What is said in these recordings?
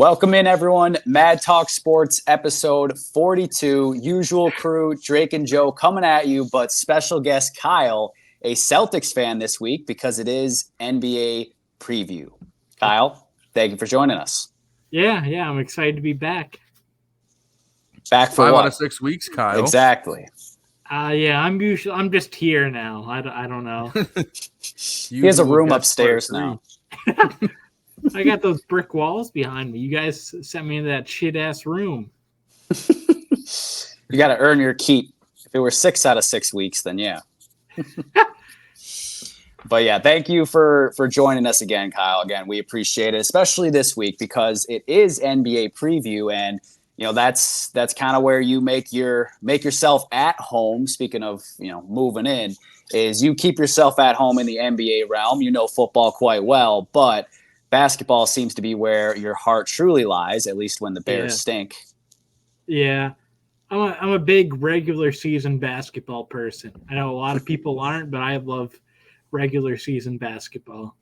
Welcome in, everyone. Mad Talk Sports episode 42. Usual crew, Drake and Joe coming at you, but special guest Kyle, a Celtics fan this week because it is NBA preview. Kyle, thank you for joining us. Yeah, I'm excited to be back. Back for 5 what? out of 6 weeks, Kyle. Exactly. I'm just here now. I don't know. He has a room upstairs now. I got those brick walls behind me. You guys sent me into that shit ass room. You got to earn your keep. If it were 6 out of 6 weeks, then yeah. But yeah, thank you for joining us again, Kyle. Again, we appreciate it, especially this week because it is NBA preview, and that's kind of where you make yourself at home. Speaking of moving in, is you keep yourself at home in the NBA realm. You know football quite well, but basketball seems to be where your heart truly lies, at least when the Bears stink. Yeah. I'm a big regular season basketball person. I know a lot of people aren't, but I love regular season basketball.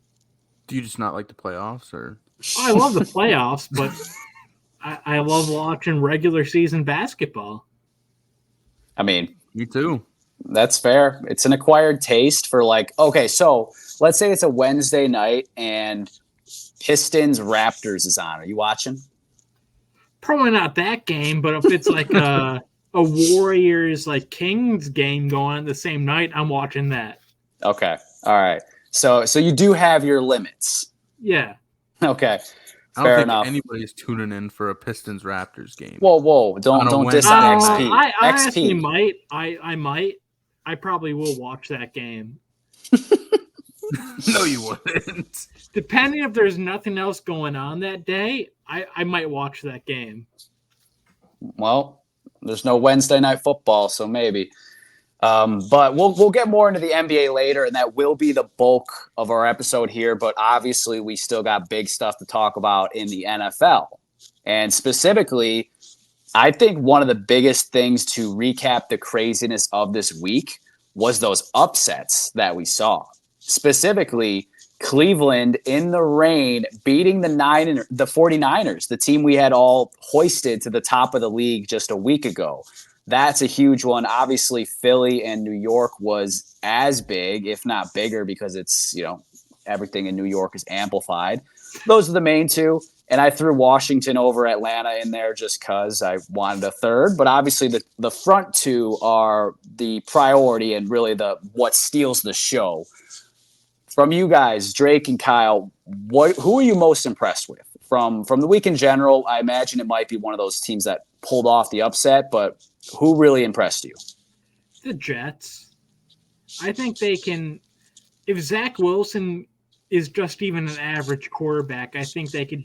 Do you just not like the playoffs, or? I love the playoffs, but I love watching regular season basketball. I mean, me too. That's fair. It's an acquired taste for so let's say it's a Wednesday night and Pistons Raptors is on. Are you watching? Probably not that game, but if it's like a Warriors Kings game going on the same night, I'm watching that. Okay. All right. So you do have your limits. Yeah. Okay. I don't think anybody's tuning in for a Pistons Raptors game. Whoa! Don't diss XP. I actually might. I might. I probably will watch that game. No, you wouldn't. Depending if there's nothing else going on that day, I might watch that game. Well, there's no Wednesday night football, so maybe. But we'll get more into the NBA later, and that will be the bulk of our episode here. But obviously, we still got big stuff to talk about in the NFL. And specifically, I think one of the biggest things to recap the craziness of this week was those upsets that we saw. Specifically, Cleveland in the rain beating the 49ers, the team we had all hoisted to the top of the league just a week ago. That's a huge one. Obviously, Philly and New York was as big, if not bigger, because it's, everything in New York is amplified. Those are the main two. And I threw Washington over Atlanta in there just because I wanted a third. But obviously, the front two are the priority and really what steals the show. From you guys, Drake and Kyle, who are you most impressed with? From the week in general, I imagine it might be one of those teams that pulled off the upset, but who really impressed you? The Jets. I think they can. If Zach Wilson is just even an average quarterback, I think they could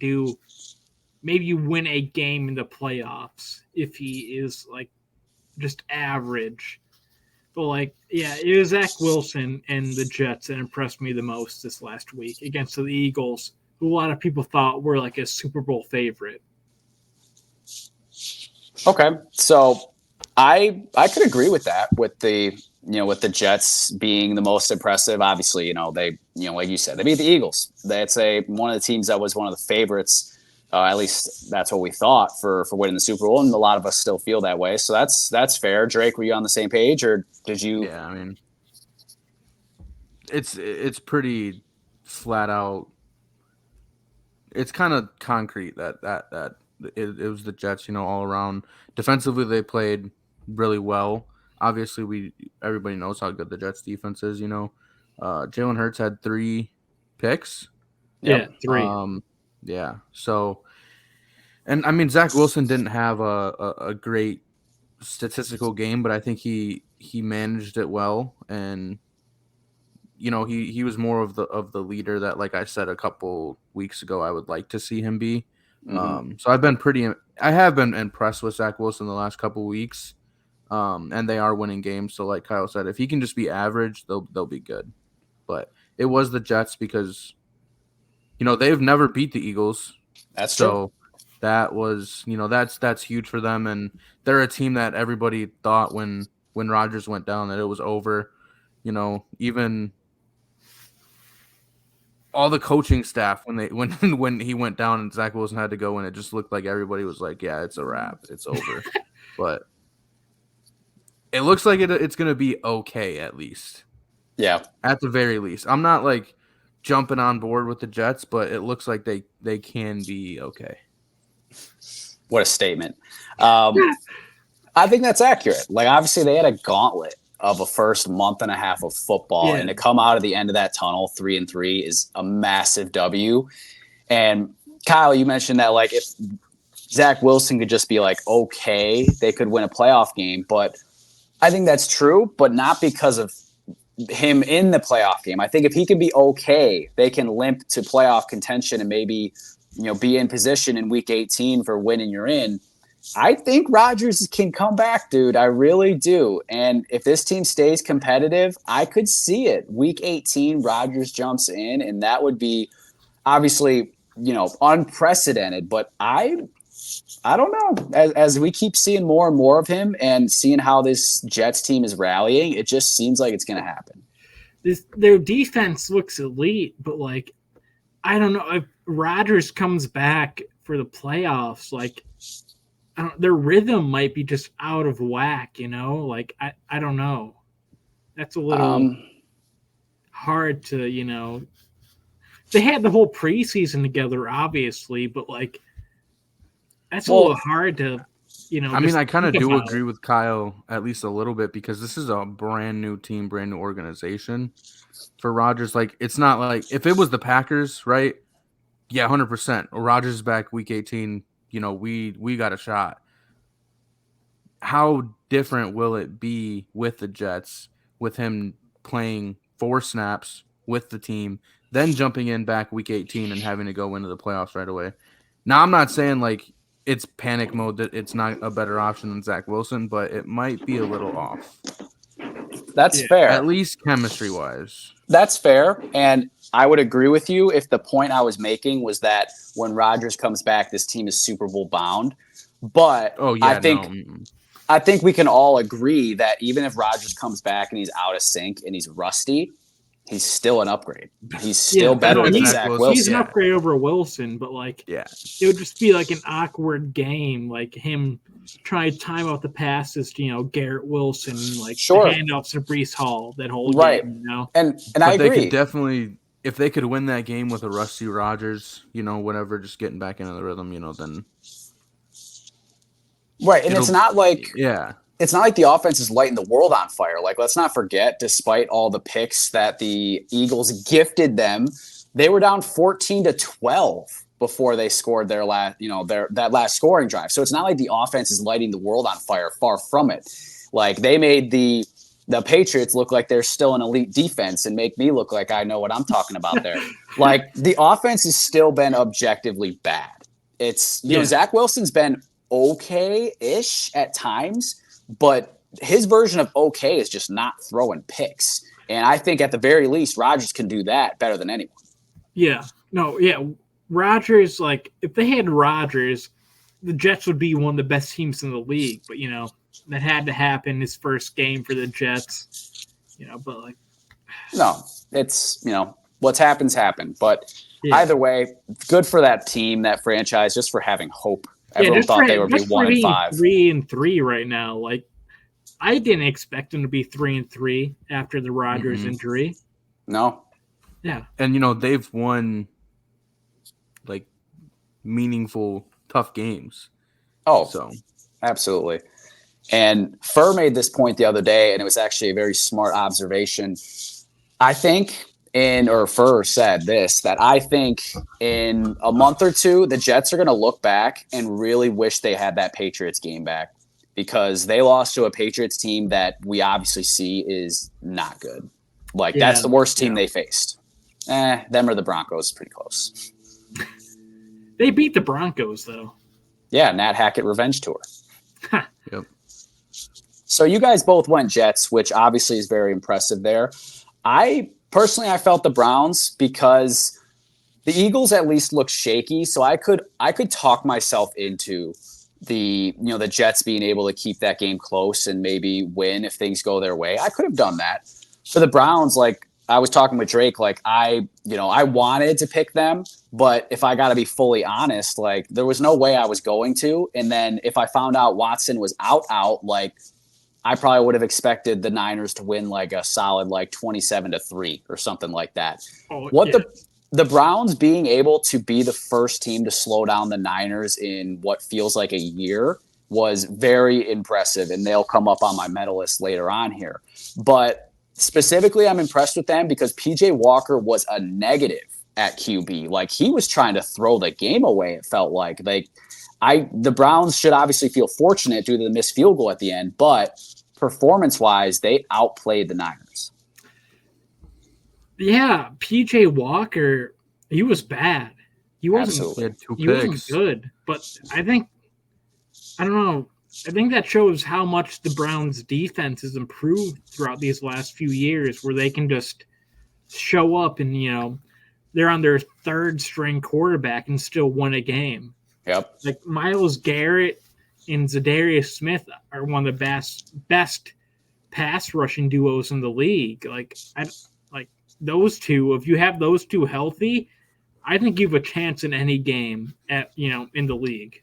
maybe win a game in the playoffs if he is just average. But it was Zach Wilson and the Jets that impressed me the most this last week against the Eagles, who a lot of people thought were a Super Bowl favorite. Okay, so I could agree with that. With the Jets being the most impressive, obviously, they like you said, they beat the Eagles. That's one of the teams that was one of the favorites. At least that's what we thought for winning the Super Bowl, and a lot of us still feel that way. So that's fair. Drake, were you on the same page, or did you? Yeah, I mean, it's pretty flat out. It's kind of concrete that it was the Jets. All around defensively, they played really well. Obviously, everybody knows how good the Jets defense is. Jalen Hurts had 3 picks. Yeah, 3. Yeah. So, and I mean, Zach Wilson didn't have a great statistical game, but I think he managed it well, and he was more of the leader that, like I said a couple weeks ago, I would like to see him be. Mm-hmm. So I have been impressed with Zach Wilson the last couple weeks, and they are winning games. So, like Kyle said, if he can just be average, they'll be good. But it was the Jets because they've never beat the Eagles. That's true. That was, that's huge for them, and they're a team that everybody thought when Rodgers went down that it was over. Even all the coaching staff when when he went down and Zach Wilson had to go in, it just looked like everybody was like, "Yeah, it's a wrap, it's over." But it looks like it's going to be okay at least. Yeah. At the very least, I'm not like jumping on board with the Jets, but it looks like they can be okay. What a statement. I think that's accurate. Like, obviously, they had a gauntlet of a first month and a half of football, and to come out of the end of that tunnel 3-3 is a massive W. And Kyle, you mentioned that like if Zach Wilson could just be like okay, they could win a playoff game, but I think that's true, but not because of him in the playoff game. I think if he can be okay, they can limp to playoff contention and maybe be in position in week 18 for winning you're in. I think Rodgers can come back, dude. I really do. And if this team stays competitive, I could see it. Week 18, Rodgers jumps in, and that would be obviously, unprecedented. But I don't know. As we keep seeing more and more of him and seeing how this Jets team is rallying, it just seems like it's going to happen. Their defense looks elite, but like, I don't know if Rodgers comes back for the playoffs, like, their rhythm might be just out of whack, Like, I don't know. That's a little hard to, They had the whole preseason together, obviously, but like, that's a little hard to, I mean, I kind of do agree with Kyle at least a little bit because this is a brand new team, brand new organization for Rodgers. Like, it's not like if it was the Packers, right? Yeah, 100%. Rodgers is back week 18. We got a shot. How different will it be with the Jets, with him playing 4 snaps with the team, then jumping in back week 18 and having to go into the playoffs right away? Now, I'm not saying like it's panic mode that it's not a better option than Zach Wilson, but it might be a little off. That's fair. At least chemistry-wise. That's fair, and I would agree with you if the point I was making was that when Rodgers comes back, this team is Super Bowl bound. But I think we can all agree that even if Rodgers comes back and he's out of sync and he's rusty, he's still an upgrade. He's still better than Zach Wilson. He's an upgrade over Wilson, but like, it would just be like an awkward game, like him trying to time out the passes to Garrett Wilson, like the handoffs to Breece Hall, that whole game, And I agree. They could definitely, if they could win that game with a rusty Rodgers, whatever, just getting back into the rhythm, then. Right, and it's not like it's not like the offense is lighting the world on fire. Like, let's not forget, despite all the picks that the Eagles gifted them, they were down 14-12 before they scored their last, that last scoring drive. So it's not like the offense is lighting the world on fire. Far from it. Like, they made the Patriots look like they're still an elite defense and make me look like I know what I'm talking about there. Like, the offense has still been objectively bad. It's Zach Wilson's been okay-ish at times, but his version of okay is just not throwing picks. And I think at the very least, Rodgers can do that better than anyone. Yeah. No, yeah. Rodgers, like, if they had Rodgers, the Jets would be one of the best teams in the league. But, that had to happen his first game for the Jets. But, like... No, it's, what's happened. But either way, good for that team, that franchise, just for having hope. Everyone thought they would be 1-5. 3-3 right now. Like, I didn't expect them to be 3-3 after the Rodgers injury. No. Yeah. And they've won like meaningful, tough games. Oh, so absolutely. And Furr made this point the other day, and it was actually a very smart observation. I think Furr said this, that I think in a month or two, the Jets are going to look back and really wish they had that Patriots game back, because they lost to a Patriots team that we obviously see is not good. Like, that's the worst team they faced. Them or the Broncos, pretty close. They beat the Broncos, though. Yeah, Nat Hackett revenge tour. Yep. So you guys both went Jets, which obviously is very impressive there. I felt the Browns because the Eagles at least look shaky, so I could talk myself into the Jets being able to keep that game close and maybe win if things go their way. I could have done that. For the Browns, like, I was talking with Drake, like I wanted to pick them, but if I got to be fully honest, like there was no way I was going to. And then if I found out Watson was out, like I probably would have expected the Niners to win like a solid like 27-3 or something like that. The Browns being able to be the first team to slow down the Niners in what feels like a year was very impressive, and they'll come up on my medal list later on here. But specifically, I'm impressed with them because PJ Walker was a negative at QB. Like he was trying to throw the game away. It felt like the Browns should obviously feel fortunate due to the missed field goal at the end, but performance-wise, they outplayed the Niners. Yeah, PJ Walker, he was bad. He wasn't good, but I don't know. I think that shows how much the Browns' defense has improved throughout these last few years, where they can just show up and, they're on their third string quarterback and still win a game. Yep. Like Myles Garrett and Zadarius Smith are one of the best pass rushing duos in the league. Like those two, if you have those two healthy, I think you have a chance in any game in the league.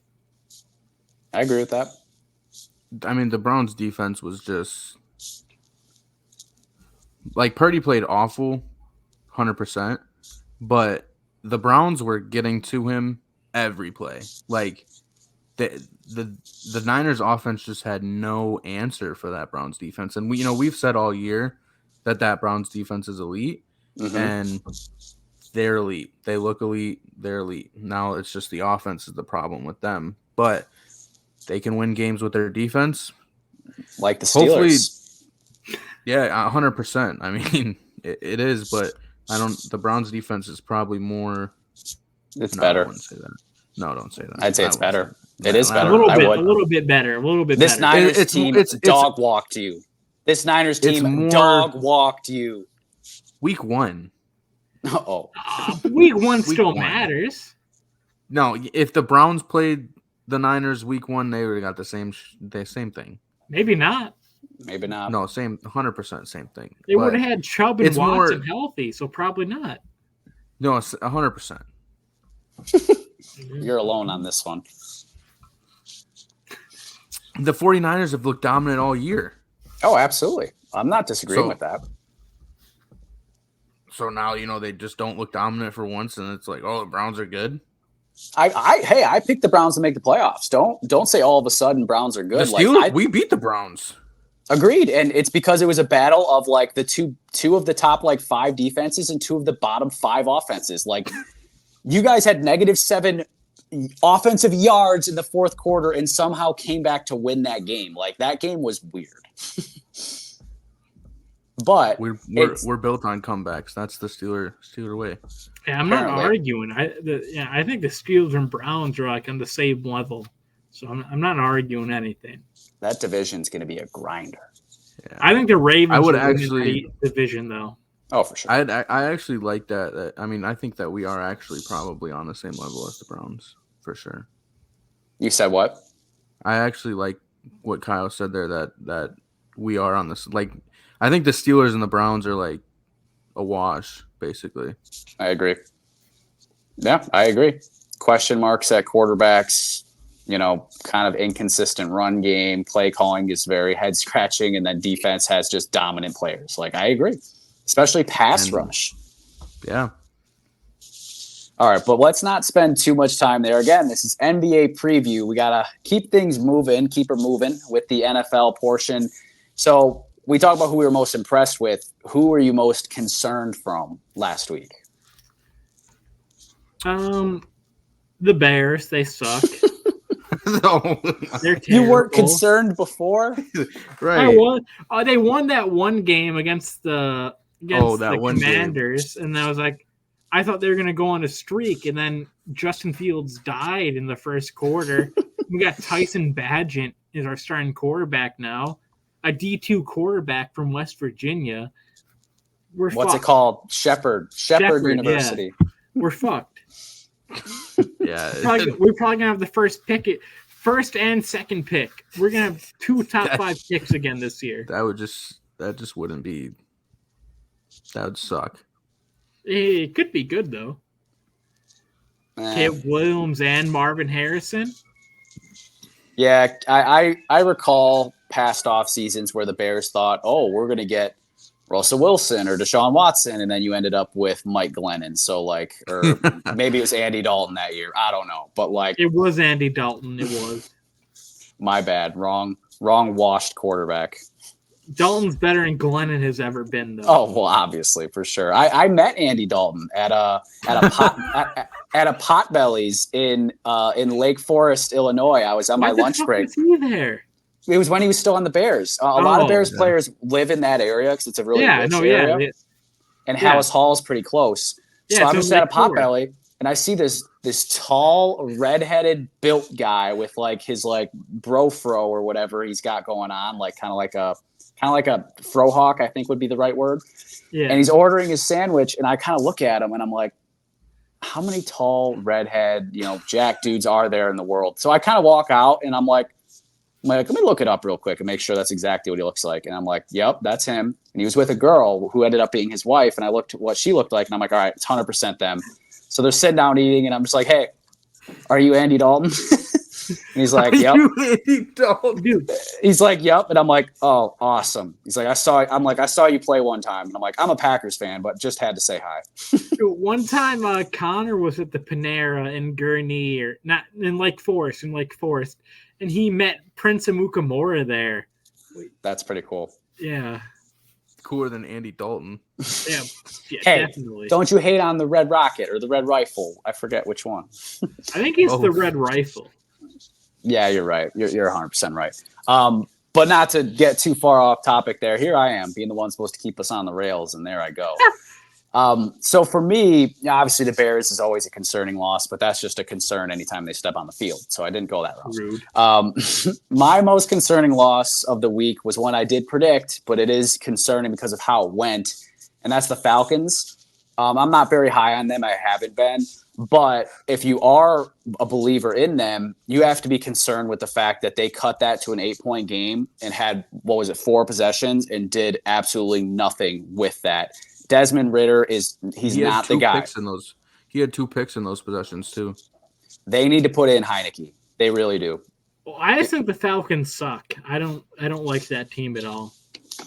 I agree with that. I mean, the Browns defense was just like Purdy played awful, 100%, but the Browns were getting to him every play. Like the Niners offense just had no answer for that Browns defense. And we've said all year that Browns defense is elite, and they're elite. They look elite. They're elite. Now it's just the offense is the problem with them, but they can win games with their defense, like the Steelers. Yeah, 100%. I mean, it is, but the Browns defense is probably more. It's better. I wouldn't say that. No, don't say that. I'd say it's better. It is better. A little bit better. This Niners team dog walked you. This Niners team dog walked you. Week 1. Week 1 still matters. No, if the Browns played the Niners week 1, they would have got the same thing. Maybe not. No, same 100% same thing. They would have had Chubb and Watson healthy, so probably not. No, it's 100%. You're alone on this one. The 49ers have looked dominant all year. Oh, absolutely. I'm not disagreeing with that. So now, they just don't look dominant for once, and it's like, oh, the Browns are good. I picked the Browns to make the playoffs. Don't say all of a sudden Browns are good. The Steelers, we beat the Browns. Agreed, and it's because it was a battle of like the two of the top like 5 defenses and 2 of the bottom 5 offenses. Like you guys had -7 offensive yards in the fourth quarter and somehow came back to win that game. Like that game was weird. But we're built on comebacks. That's the Steeler way. Yeah, I'm not arguing. I think the Steelers and Browns are like on the same level, so I'm not arguing anything. That division's going to be a grinder. Yeah. I think the Ravens. I would actually division though. Oh, for sure. I actually like that. I mean, I think that we are actually probably on the same level as the Browns for sure. You said what? I actually like what Kyle said there. That we are on this. Like, I think the Steelers and the Browns are like a wash, basically. I agree. Yeah, I agree. Question marks at quarterbacks. Kind of inconsistent run game. Play calling is very head scratching, and then defense has just dominant players. Like I agree, especially pass rush. Yeah. All right, but let's not spend too much time there. Again, this is NBA preview. We gotta keep things moving, keep her moving with the NFL portion. So we talk about who we were most impressed with. Who were you most concerned from last week? The Bears. They suck. No. You weren't concerned before, right? They won that one game against the Commanders, and I was like, I thought they were going to go on a streak, and then Justin Fields died in the first quarter. We got Tyson Bagent as our starting quarterback now, a D2 quarterback from West Virginia. What's it called? Shepherd University. Yeah. We're fucked. Yeah, we're probably gonna have the first and second pick. We're gonna have 2 top 5 picks again this year. That just wouldn't be That would suck. It could be good though. Caleb Williams and Marvin Harrison. Yeah, I recall past off seasons where the Bears thought, oh, we're going to get Russell Wilson or Deshaun Watson, and then you ended up with Mike Glennon. So like, or maybe it was Andy Dalton that year. I don't know, but like, it was Andy Dalton. It was. My bad. Wrong washed quarterback. Dalton's better than Glennon has ever been, though. Oh well, obviously for sure. I met Andy Dalton at a at a Potbelly's in Lake Forest, Illinois. I was on my lunch break. Was he there? It was when he was still on the Bears. A lot of Bears players live in that area because it's a really rich area. And Hallis Hall is pretty close. So I'm just at a Potbelly, and I see this tall, redheaded, built guy with like his like brofro or whatever he's got going on, like kind of like a frohawk, I think would be the right word. Yeah. And he's ordering his sandwich, and I kind of look at him, and I'm like, how many tall, redhead, jack dudes are there in the world? So I kind of walk out, and I'm like, let me look it up real quick and make sure that's exactly what he looks like. And I'm like, yep, that's him. And he was with a girl who ended up being his wife. And I looked at what she looked like, and I'm like, all right, it's 100% them. So they're sitting down eating, and I'm just like, hey, are you Andy Dalton? And he's like, yep. Andy Dalton? Dude. He's like, yep. And I'm like, oh, awesome. He's like, I saw you play one time. And I'm like, I'm a Packers fan, but just had to say hi. One time Connor was at the Panera in Gurnee, or not in Lake Forest, and he met Prince Amukamara there. That's pretty cool. Yeah. Cooler than Andy Dalton. Yeah, hey, definitely. Don't you hate on the Red Rocket or the Red Rifle? I forget which one. I think he's the Red Rifle. Yeah, you're right. You're 100% right. But not to get too far off topic there. Here I am being the one supposed to keep us on the rails, and there I go. So for me, obviously the Bears is always a concerning loss, but that's just a concern anytime they step on the field. So I didn't go that route. Rude. My most concerning loss of the week was one I did predict, but it is concerning because of how it went, and that's the Falcons. I'm not very high on them. I haven't been. But if you are a believer in them, you have to be concerned with the fact that they cut that to an 8-point game and had, 4 possessions and did absolutely nothing with that. Desmond Ridder he's not the guy. He had 2 picks in those possessions too. They need to put in Heineke. They really do. Well, I just think the Falcons suck. I don't like that team at all.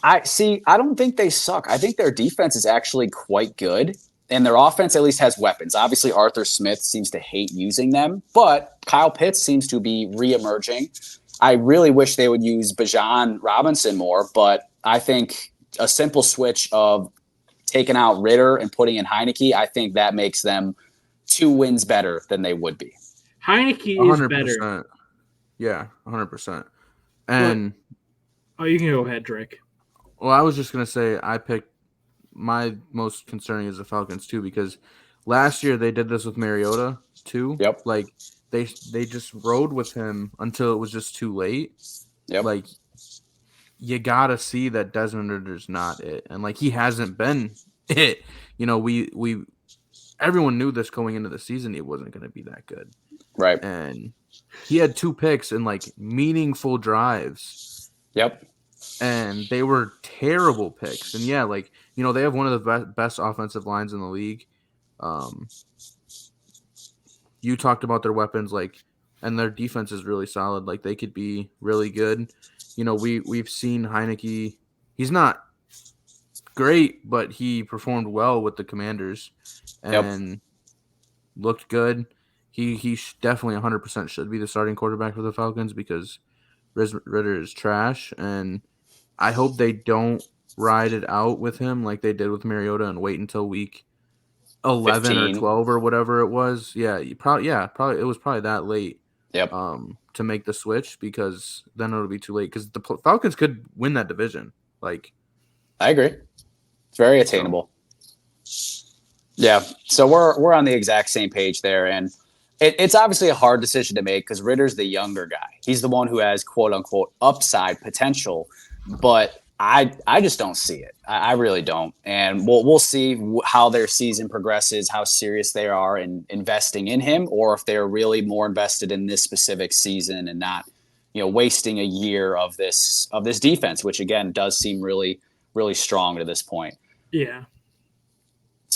I don't think they suck. I think their defense is actually quite good, and their offense at least has weapons. Obviously, Arthur Smith seems to hate using them, but Kyle Pitts seems to be reemerging. I really wish they would use Bijan Robinson more, but I think a simple switch of taking out Ridder and putting in Heineke, I think that makes them 2 wins better than they would be. Heineke 100%. is better. Yeah, 100%. And you can go ahead, Drake. Well, I was just going to say I picked my most concerning is the Falcons too, because last year they did this with Mariota too. Yep. Like they just rode with him until it was just too late. Yep. Like you got to see that Desmond Ridder's not it. And like he hasn't been it. We everyone knew this going into the season he wasn't going to be that good. Right. And he had 2 picks in like meaningful drives. Yep. And they were terrible picks. And yeah, like, they have one of the best offensive lines in the league. You talked about their weapons, and their defense is really solid. Like, they could be really good. We've seen Heineke. He's not great, but he performed well with the Commanders and looked good. He definitely 100% should be the starting quarterback for the Falcons because Ridder is trash, and I hope they don't ride it out with him like they did with Mariota and wait until week 11 15. or 12 or whatever it was. Yeah, probably it was probably that late. Yep. To make the switch because then it'll be too late because the Falcons could win that division. Like, I agree. It's very attainable. Yeah. So we're on the exact same page there, and it's obviously a hard decision to make because Ridder's the younger guy. He's the one who has quote unquote upside potential, but I just don't see it. I really don't. And we'll see how their season progresses, how serious they are in investing in him, or if they're really more invested in this specific season and not, wasting a year of this defense, which again does seem really, really strong to this point. Yeah.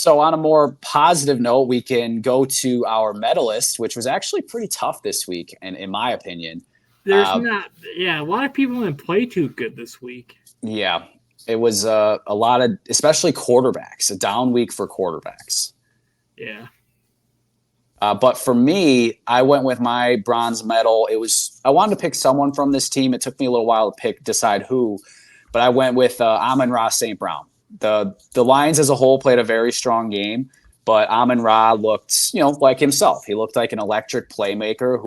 So on a more positive note, we can go to our medalist, which was actually pretty tough this week, and in my opinion. There's Uh, not, yeah, a lot of people didn't play too good this week. Yeah, it was a lot of, especially quarterbacks, a down week for quarterbacks. Yeah. But for me, I went with my bronze medal. I wanted to pick someone from this team. It took me a little while to decide who, but I went with Amon-Ra St. Brown. The Lions as a whole played a very strong game, but Amon-Ra looked, like himself. He looked like an electric playmaker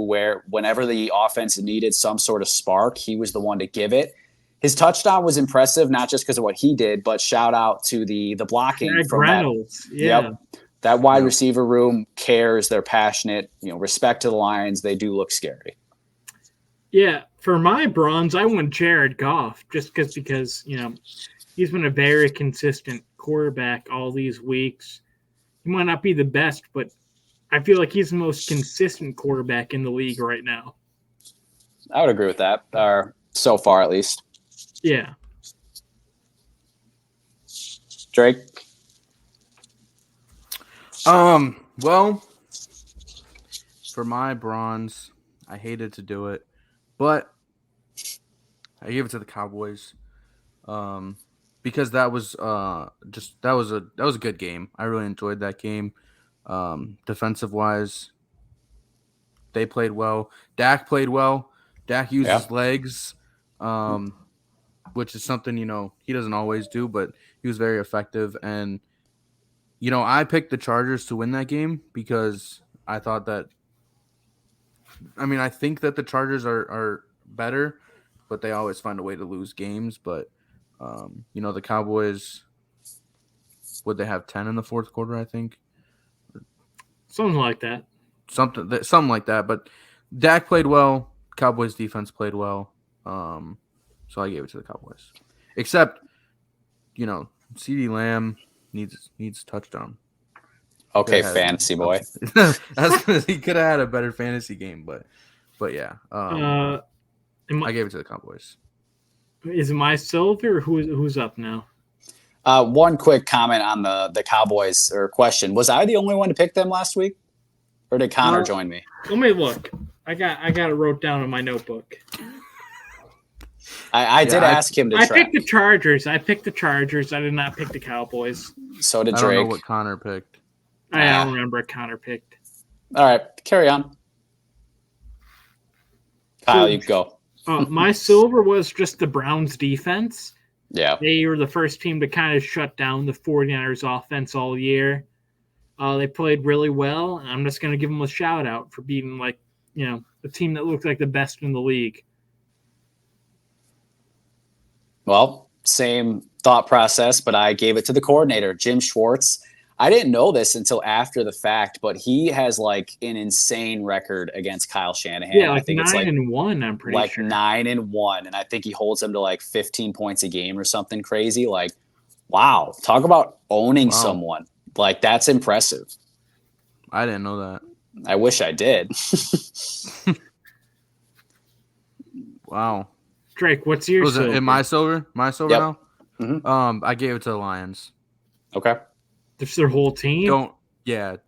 whenever the offense needed some sort of spark, he was the one to give it. His touchdown was impressive, not just because of what he did, but shout out to the blocking Greg from Reynolds. Yeah. Yep. That wide receiver room cares. They're passionate. Respect to the Lions. They do look scary. Yeah. For my bronze, I went Jared Goff just because he's been a very consistent quarterback all these weeks. He might not be the best, but I feel like he's the most consistent quarterback in the league right now. I would agree with that, or so far at least. Yeah. Drake? Well, for my bronze, I hated to do it, but I gave it to the Cowboys. Because that was that was a good game. I really enjoyed that game. Defensive wise, they played well. Dak played well. Dak used his legs, which is something he doesn't always do, but he was very effective. And I picked the Chargers to win that game because I thought that. I think that the Chargers are better, but they always find a way to lose games. But the Cowboys, would they have 10 in the fourth quarter? I think something like that. Something like that. But Dak played well. Cowboys defense played well. So I gave it to the Cowboys. Except, CeeDee Lamb needs a touchdown. Okay, fantasy boy. He could have had a better fantasy game, but yeah. I gave it to the Cowboys. Is it my silver or who's up now? One quick comment on the Cowboys or question. Was I the only one to pick them last week? Or did Connor join me? Let me look. I got it wrote down in my notebook. I did ask him to I try. picked the Chargers. I did not pick the Cowboys. So did I Drake. don't know what Connor picked. I don't remember what Connor picked. All right, carry on. Kyle, you go. My silver was just the Browns defense. Yeah. They were the first team to kind of shut down the 49ers offense all year. They played really well, and I'm just going to give them a shout out for being the team that looked like the best in the league. Well, same thought process, but I gave it to the coordinator, Jim Schwartz. I didn't know this until after the fact, but he has an insane record against Kyle Shanahan. Yeah, I think 9-1, I'm pretty sure. 9-1, and I think he holds him to 15 points a game or something crazy. Wow, talk about owning someone. That's impressive. I didn't know that. I wish I did. Wow. Drake, what's your silver? In my silver? My silver Yep. now? Mm-hmm. I gave it to the Lions. Okay. It's their whole team?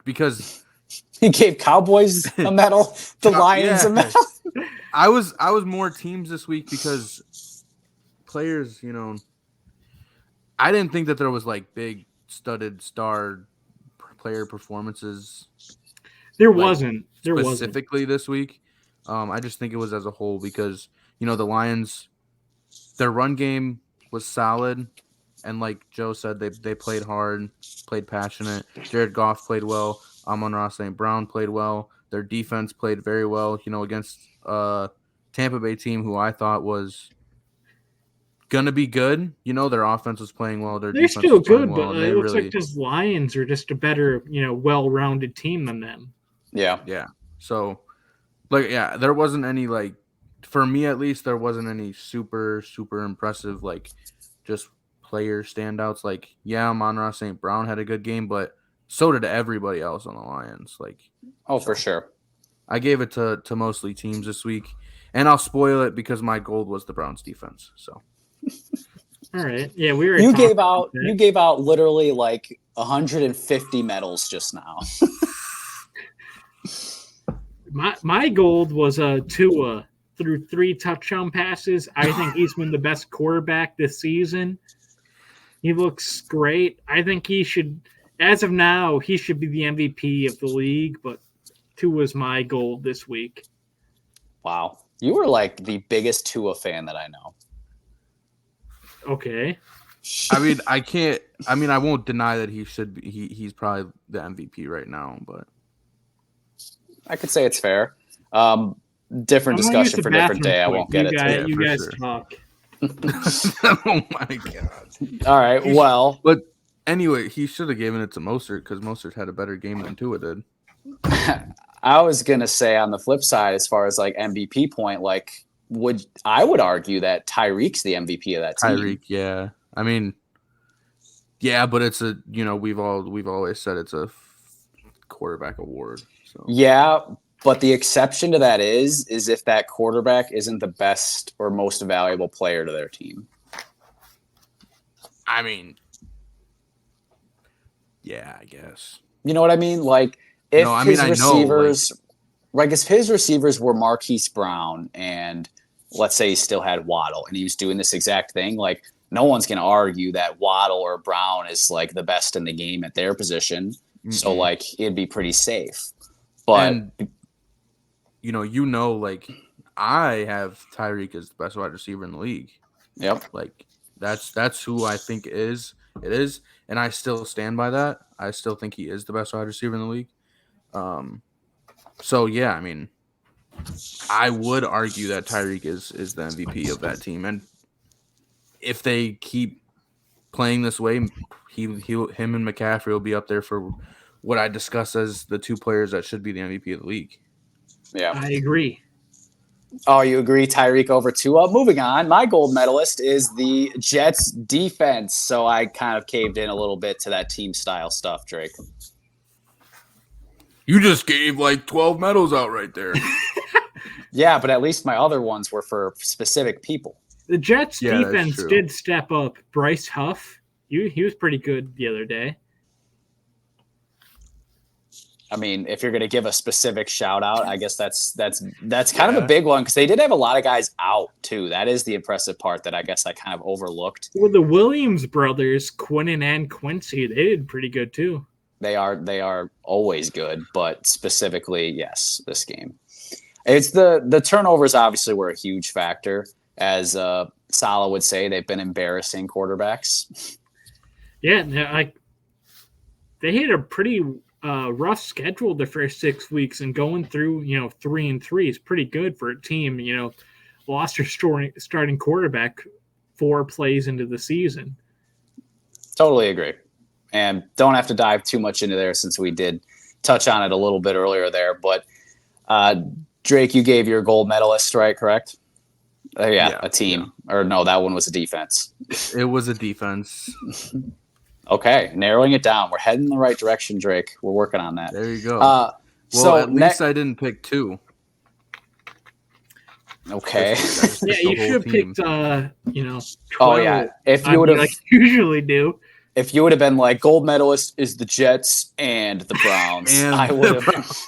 Because he gave Cowboys a medal, the Lions a medal. I was more teams this week because players, I didn't think that there was big studded star player performances. There wasn't. Specifically this week. I just think it was as a whole because the Lions, their run game was solid, and like Joe said, they played hard, played passionate. Jared Goff played well. Amon-Ra St. Brown played well. Their defense played very well. Against Tampa Bay team who I thought was gonna be good. Their offense was playing well. They're still good, well, but it looks like those Lions are just a better, well-rounded team than them. Yeah. Yeah. So, there wasn't any for me at least, there wasn't any super impressive just player standouts. Amon-Ra St. Brown had a good game, but so did everybody else on the Lions. For sure. I gave it to mostly teams this week, and I'll spoil it because my gold was the Browns defense. So. All right. Yeah, we were. You gave out literally 150 medals just now. My gold was Tua through 3 touchdown passes. I think he's been the best quarterback this season. He looks great. I think he should, as of now, he should be the MVP of the league, but Tua's my gold this week. Wow. You were like the biggest Tua fan that I know. Okay. I mean, I won't deny that he should be. He's probably the MVP right now, but I could say it's fair. Different I'm gonna use discussion the for different day. I bathroom won't quick. get it. Yeah, You for guys sure. talk. oh my god. All right. Well, But anyway, he should have given it to Mostert because Mostert had a better game than Tua did. I was gonna say on the flip side, as far as like MVP point, like I would argue that Tyreek's the MVP of that team. Tyreek, yeah. I mean, yeah, but it's a we've always said it's a quarterback award. So Yeah, but the exception to that is if that quarterback isn't the best or most valuable player to their team. I mean, yeah, I guess. You know what I mean? Like if No, I mean, his I know, receivers, like if his receivers were Marquise Brown and let's say he still had Waddle and he was doing this exact thing, like no one's going to argue that Waddle or Brown is like the best in the game at their position. So Mm-mm. like it'd be pretty safe. But And like I have Tyreek as the best wide receiver in the league. yep. Like that's who I think it is, and I still stand by that. I still think he is the best wide receiver in the league. So yeah, I mean, I would argue that Tyreek is the MVP of that team, and if they keep playing this way, him and McCaffrey will be up there for what I discuss as the 2 players that should be the MVP of the league. Yeah. I agree. Oh, you agree Tyreek over Tua? Moving on, my gold medalist is the Jets defense. So I kind of caved in a little bit to that team style stuff, Drake. You just gave like 12 medals out right there. Yeah, but at least my other ones were for specific people. The Jets Yeah, that's defense true. did step up. Bryce Huff, he was pretty good the other day. I mean, if you're going to give a specific shout out, I guess that's kind of Yeah. a big one because they did have a lot of guys out too. That is the impressive part that I guess I kind of overlooked. With the Williams brothers, Quinnen and Quincy, they did pretty good too. They are always good, but specifically, yes, this game. It's the turnovers obviously were a huge factor. As Saleh would say, they've been embarrassing quarterbacks. Yeah, they had a pretty rough schedule the first 6 weeks, and going through 3-3 is pretty good for a team. Lost their starting quarterback 4 plays into the season. Totally agree. And don't have to dive too much into there since we did touch on it a little bit earlier there. But Drake, you gave your gold medalist, right? Correct? Yeah, a team. Yeah. Or no, that one was a defense. It was a defense. Okay, narrowing it down. We're heading in the right direction, Drake. We're working on that. There you go. Well, so at least I didn't pick 2. Okay. Yeah, you should have picked 12. Oh yeah, if you would have like usually do. If you would have been like gold medalist is the Jets and the Browns, And I would the have. Browns.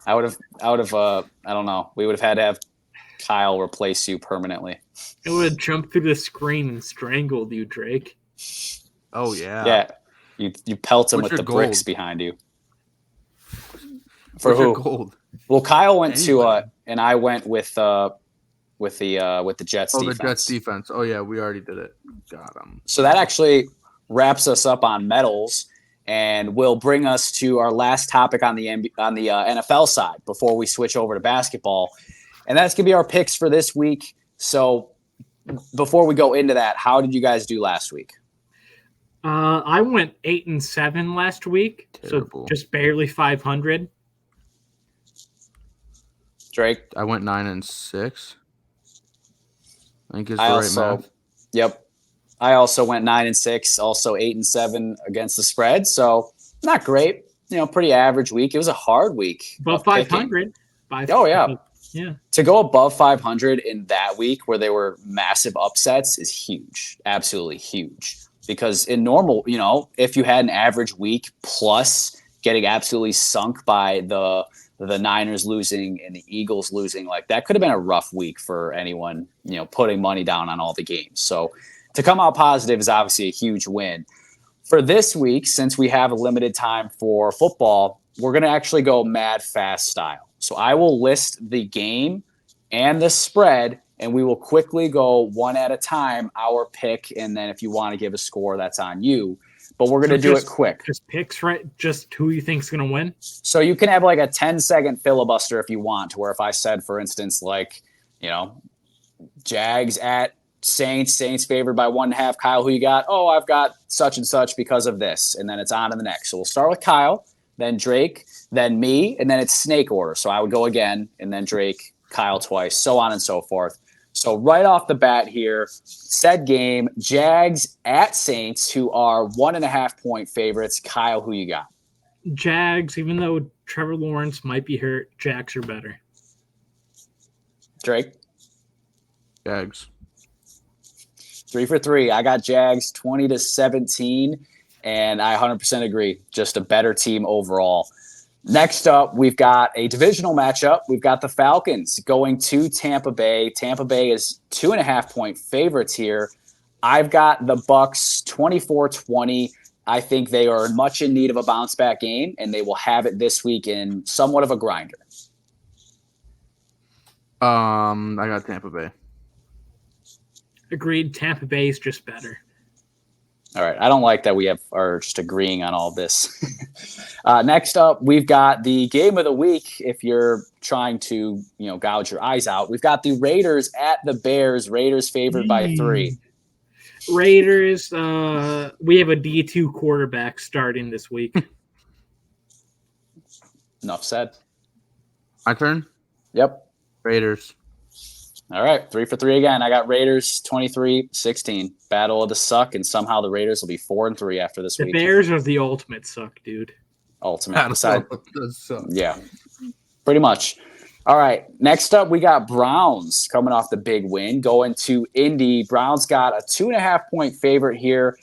I would have. I don't know. We would have had to have Kyle replace you permanently. It would have jumped through the screen and strangled you, Drake. Oh yeah. Yeah. You pelt him What's with your the bricks gold? behind you. For What's your who? gold? Well, Kyle went to Anybody. and I went with the Jets Oh, defense. the Jets defense. Oh yeah, we already did it. Got him. So that actually wraps us up on medals and will bring us to our last topic on the NFL side before we switch over to basketball. And that's going to be our picks for this week. So before we go into that, how did you guys do last week? I went 8-7 last week, Terrible. Oh. so just barely 500. Drake? I went 9-6. I think it's the I right also, math. yep. I also went 9-6, also 8-7 against the spread. So not great, pretty average week. It was a hard week. But of picking. 500. Oh yeah. Yeah. To go above 500 in that week where they were massive upsets is huge. Absolutely huge. because in normal, if you had an average week plus getting absolutely sunk by the Niners losing and the Eagles losing, like that could have been a rough week for anyone, putting money down on all the games. So to come out positive is obviously a huge win. For this week, since we have a limited time for football, we're going to actually go mad fast style. So I will list the game and the spread, and we will quickly go one at a time, our pick, and then if you want to give a score, that's on you. But we're going to do it quick. Just picks, right? Just who you think's going to win? So you can have like a 10-second filibuster if you want, to where if I said, for instance, like, Jags at Saints favored by 1.5. Kyle, who you got? Oh, I've got such and such because of this. And then it's on to the next. So we'll start with Kyle, then Drake, then me, and then it's snake order. So I would go again, and then Drake, Kyle twice, so on and so forth. So right off the bat here, said game, Jags at Saints, who are 1.5-point favorites. Kyle, who you got? Jags, even though Trevor Lawrence might be hurt, Jags are better. Drake? Jags. 3 for 3. I got Jags 20-17, and I 100% agree. Just a better team overall. Next up, we've got a divisional matchup. We've got the Falcons going to Tampa Bay. Tampa Bay is 2.5-point favorites here. I've got the Bucs 24-20. I think they are much in need of a bounce back game, and they will have it this week in somewhat of a grinder. I got Tampa Bay. Agreed. Tampa Bay is just better. All right. I don't like that we are just agreeing on all this. Next up, we've got the game of the week. If you're trying to, gouge your eyes out, we've got the Raiders at the Bears. Raiders favored by 3. Raiders. We have a D2 quarterback starting this week. Enough said. My turn? Yep. Raiders. All right, 3 for 3 again. I got Raiders 23-16. Battle of the suck, and somehow the Raiders will be 4-3 after this week. The Bears are the ultimate suck, dude. Ultimate. Yeah, pretty much. All right, next up we got Browns coming off the big win, going to Indy. Browns got a 2.5-point favorite here.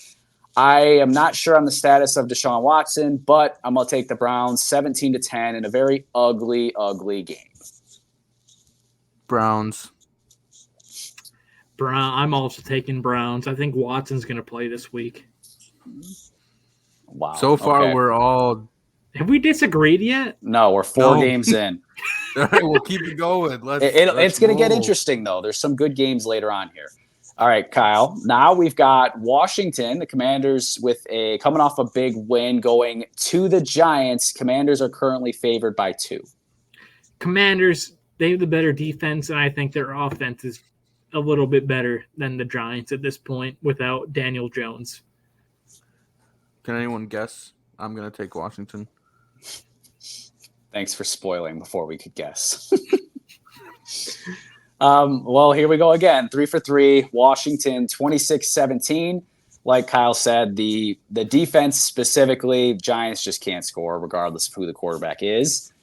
I am not sure on the status of Deshaun Watson, but I'm going to take the Browns 17-10 in a very ugly, ugly game. Browns. I'm also taking Browns. I think Watson's going to play this week. Wow. So far, okay. we're all. Have we disagreed yet? No, we're 4 games in. All right, we'll keep it going. It's going to get interesting, though. There's some good games later on here. All right, Kyle. Now we've got Washington, the Commanders, coming off a big win, going to the Giants. Commanders are currently favored by 2. Commanders, they have the better defense, and I think their offense is a little bit better than the Giants at this point without Daniel Jones. Can anyone guess? I'm going to take Washington. Thanks for spoiling before we could guess. Well, here we go again. 3 for 3. Washington 26-17. Like Kyle said, the defense specifically, Giants just can't score regardless of who the quarterback is.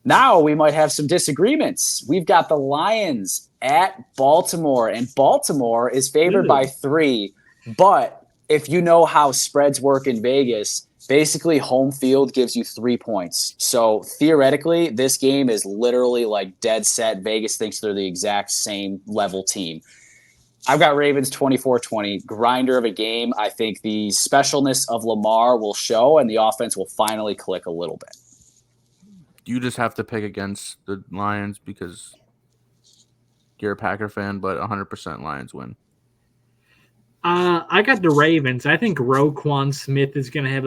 Now we might have some disagreements. We've got the Lions at Baltimore, and Baltimore is favored by 3. But if you know how spreads work in Vegas, basically home field gives you 3 points. So theoretically, this game is literally like dead set. Vegas thinks they're the exact same level team. I've got Ravens 24-20, grinder of a game. I think the specialness of Lamar will show, and the offense will finally click a little bit. You just have to pick against the Lions because you're a Packer fan, but 100% Lions win. I got the Ravens. I think Roquan Smith is going to have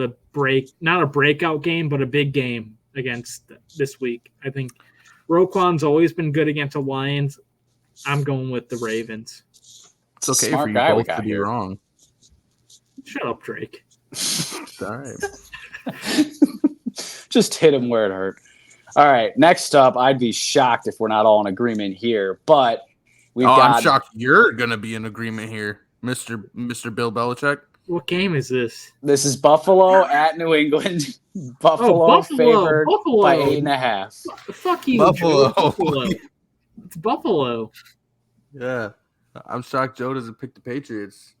not a breakout game, but a big game against this week. I think Roquan's always been good against the Lions. I'm going with the Ravens. It's okay Smart for you guy both to be here. wrong. Shut up, Drake. It's all right. Just hit him where it hurt. All right, next up, I'd be shocked if we're not all in agreement here, but I'm shocked you're going to be in agreement here, Mr. Bill Belichick. What game is this? This is Buffalo at New England. Buffalo favored by 8.5. Fuck you, Buffalo. Joe. Buffalo. It's Buffalo. Yeah. I'm shocked Joe doesn't pick the Patriots.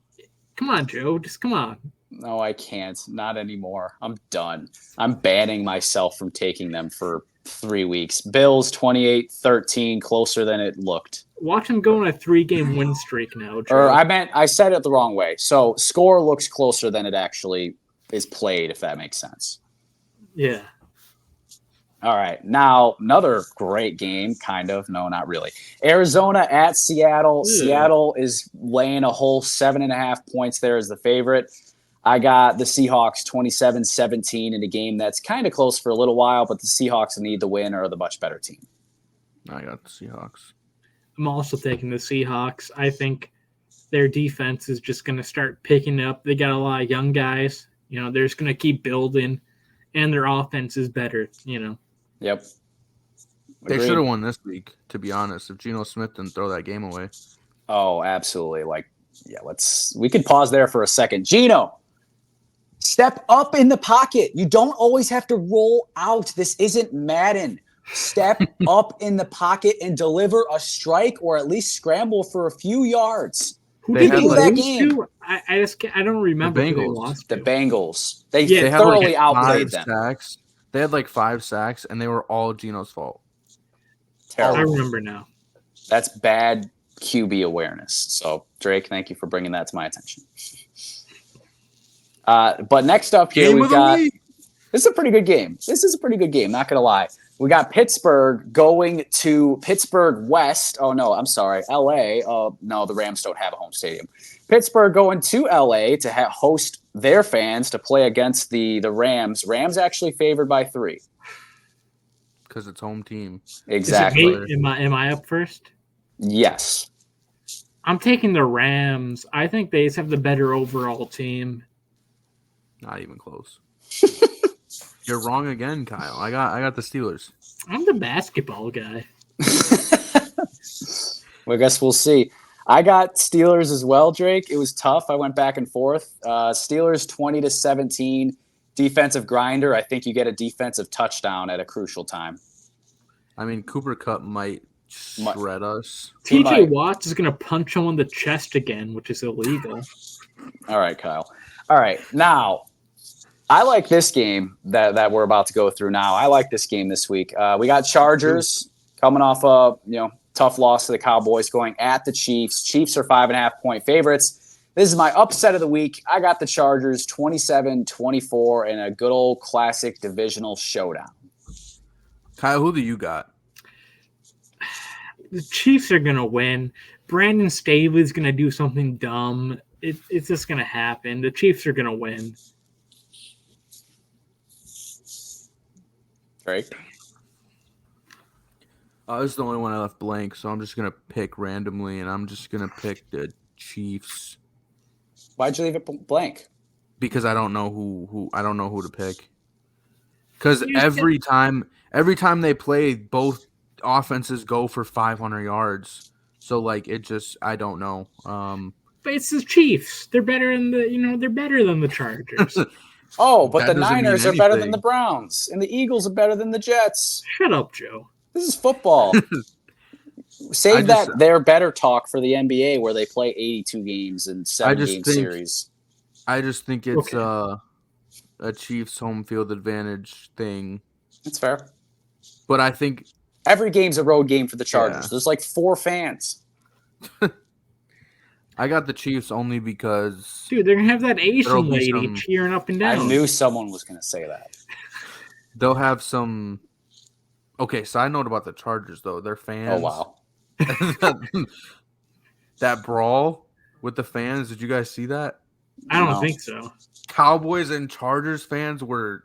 Come on, Joe. Just come on. No, I can't. Not anymore. I'm done. I'm banning myself from taking them for 3 weeks. Bills 28-13, closer than it looked. Watch him go on a 3-game win streak now, Joe. Or I said it the wrong way. So score looks closer than it actually is played, if that makes sense. Yeah. All right. Now, another great game, kind of. No, not really. Arizona at Seattle. Ew. Seattle is laying a whole 7.5 points there as the favorite. I got the Seahawks 27-17 in a game that's kind of close for a little while, but the Seahawks need the win or are the much better team. I got the Seahawks. I'm also taking the Seahawks. I think their defense is just going to start picking up. They got a lot of young guys. They're just going to keep building, and their offense is better. Yep. They Agreed. should have won this week, to be honest, if Geno Smith didn't throw that game away. Oh, absolutely. We could pause there for a second. Geno, step up in the pocket. You don't always have to roll out. This isn't Madden. Step up in the pocket and deliver a strike or at least scramble for a few yards. Who They did had, they like- lose to? I don't remember The who they Bengals. lost The to. Bengals. They Yeah, They had thoroughly like outplayed 5 them. sacks. They had like 5 sacks, and they were all Geno's fault. I Terrible. remember now. That's bad QB awareness. So, Drake, thank you for bringing that to my attention. But next up here, we've got – this is a pretty good game. Not going to lie. We got Pittsburgh going to Pittsburgh West. Oh, no, I'm sorry. L.A. No, the Rams don't have a home stadium. Pittsburgh going to L.A. to host their fans to play against the Rams. Rams actually favored by 3. Because it's home team. Exactly. Is it me? Am I up first? Yes. I'm taking the Rams. I think they just have the better overall team. Not even close. You're wrong again, Kyle. I got the Steelers. I'm the basketball guy. Well, I guess we'll see. I got Steelers as well, Drake. It was tough. I went back and forth. Steelers 20-17. Defensive grinder. I think you get a defensive touchdown at a crucial time. I mean, Cooper Kupp might shred us. He TJ might. Watts is going to punch him on the chest again, which is illegal. All right, Kyle. All right. Now, I like this game that we're about to go through now. I like this game this week. We got Chargers coming off a tough loss to the Cowboys, going at the Chiefs. Chiefs are 5.5-point favorites. This is my upset of the week. I got the Chargers 27-24 in a good old classic divisional showdown. Kyle, who do you got? The Chiefs are going to win. Brandon Staley's going to do something dumb. It's just going to happen. The Chiefs are going to win. Drake? This is the only one I left blank, so I'm just gonna pick randomly, and I'm just gonna pick the Chiefs Why'd you leave it blank? because I don't know who to pick. Because You just every time they play, both offenses go for 500 yards. So I don't know. But it's the Chiefs. They're better than they're better than the Chargers. Oh, but That the doesn't mean Niners are better than anything. the Browns, and the Eagles are better than the Jets. Shut up, Joe. This is football. Save I that just- they're better talk for the NBA where they play 82 games in 7-game think- series. I just think it's Okay. a Chiefs home field advantage thing. That's fair. But I think Every game's a road game for the Chargers. Yeah. There's like 4 fans. I got the Chiefs only because Dude, they're going to have that There'll Asian be lady some- cheering up and I down. knew someone was going to say that. they'll have some. Okay, side note about the Chargers though, their fans. Oh, wow. That brawl with the fans. Did you guys see that? I don't No. think so. Cowboys and Chargers fans were.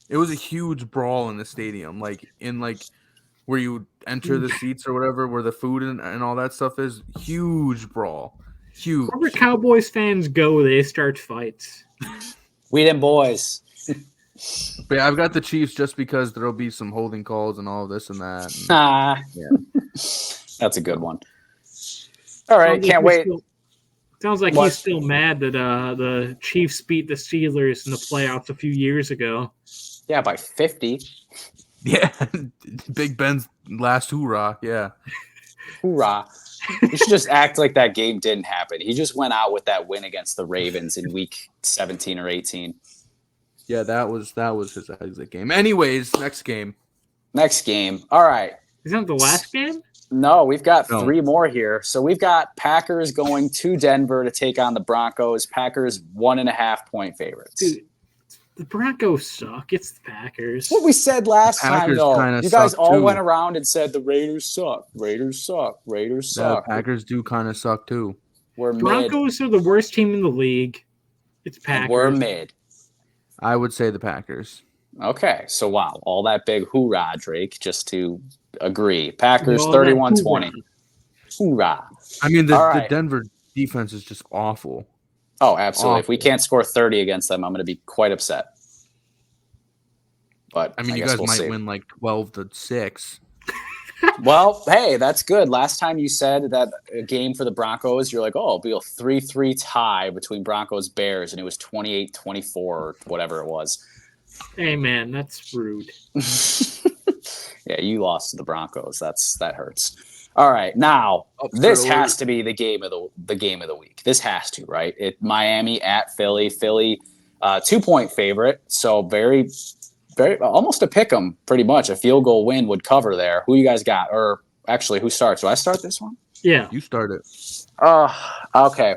It was a huge brawl in the stadium, where you enter the seats or whatever, where the food and all that stuff is. Huge brawl, huge. Wherever Cowboys fans go, they start fights. We them boys. But yeah, I've got the Chiefs just because there'll be some holding calls and all this and that. and- Ah. Yeah. That's a good one. All right, Sounds like can't he's wait. Sounds like What? he's still mad that the Chiefs beat the Steelers in the playoffs a few years ago. Yeah, by 50. Yeah, Big Ben's last hoorah. Yeah, Hoorah. You should just act like that game didn't happen. He just went out with that win against the Ravens in week 17 or 18. Yeah, that was his exit game. Anyways, next game. Next game. All right. Isn't that the last game? No, we've got No. 3 more here. So we've got Packers going to Denver to take on the Broncos. Packers 1.5 point favorites. Dude, the Broncos suck. It's the Packers. What we said last time, Packers though. kinda You guys suck, all too. went around and said the Raiders suck. Raiders suck. Raiders The suck. Packers do kind of suck too. We're mid. Broncos are the worst team in the league. It's And Packers. we're mid. I would say the Packers. Okay, so wow, all that big hoorah, Drake, just to agree. Packers All that 31-20. Hoorah. I mean, All the right. Denver defense is just awful. Oh, absolutely. If we Awful. can't score 30 against them, I'm going to be quite upset. But I mean, you guess guys we'll might see. win like 12-6. Well, hey, that's good. Last time you said that a game for the Broncos, you're like, oh, it'll be a 3-3 tie between Broncos Bears, and it was 28-24 or whatever it was. Hey man, that's rude. Yeah, you lost to the Broncos. That hurts. All right, now this has to be the game of the week. This has to, right? Miami at Philly. Philly, 2-point favorite, so very almost a pick 'em, pretty much. A field goal win would cover there. Who you guys got? Or actually, who starts? Do I start this one? Yeah. You started. Okay.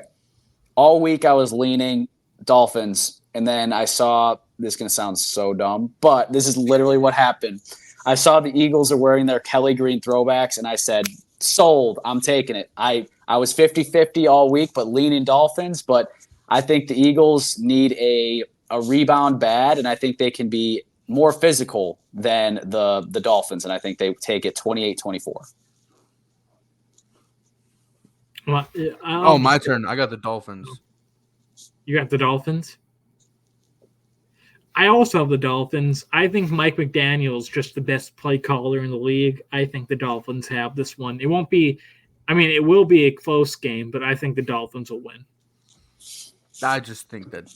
All week I was leaning Dolphins, and then I saw this is going to sound so dumb, but this is literally what happened. I saw the Eagles are wearing their Kelly Green throwbacks, and I said, sold. I'm taking it. I was 50-50 all week, but leaning Dolphins. But I think the Eagles need a rebound bad, and I think they can be more physical than the Dolphins, and I think they take it 28-24. Well, Oh, my turn. I got the Dolphins. You got the Dolphins? I also have the Dolphins. I think Mike McDaniel's just the best play caller in the league. I think the Dolphins have this one. It won't be – I mean, it will be a close game, but I think the Dolphins will win. I just think that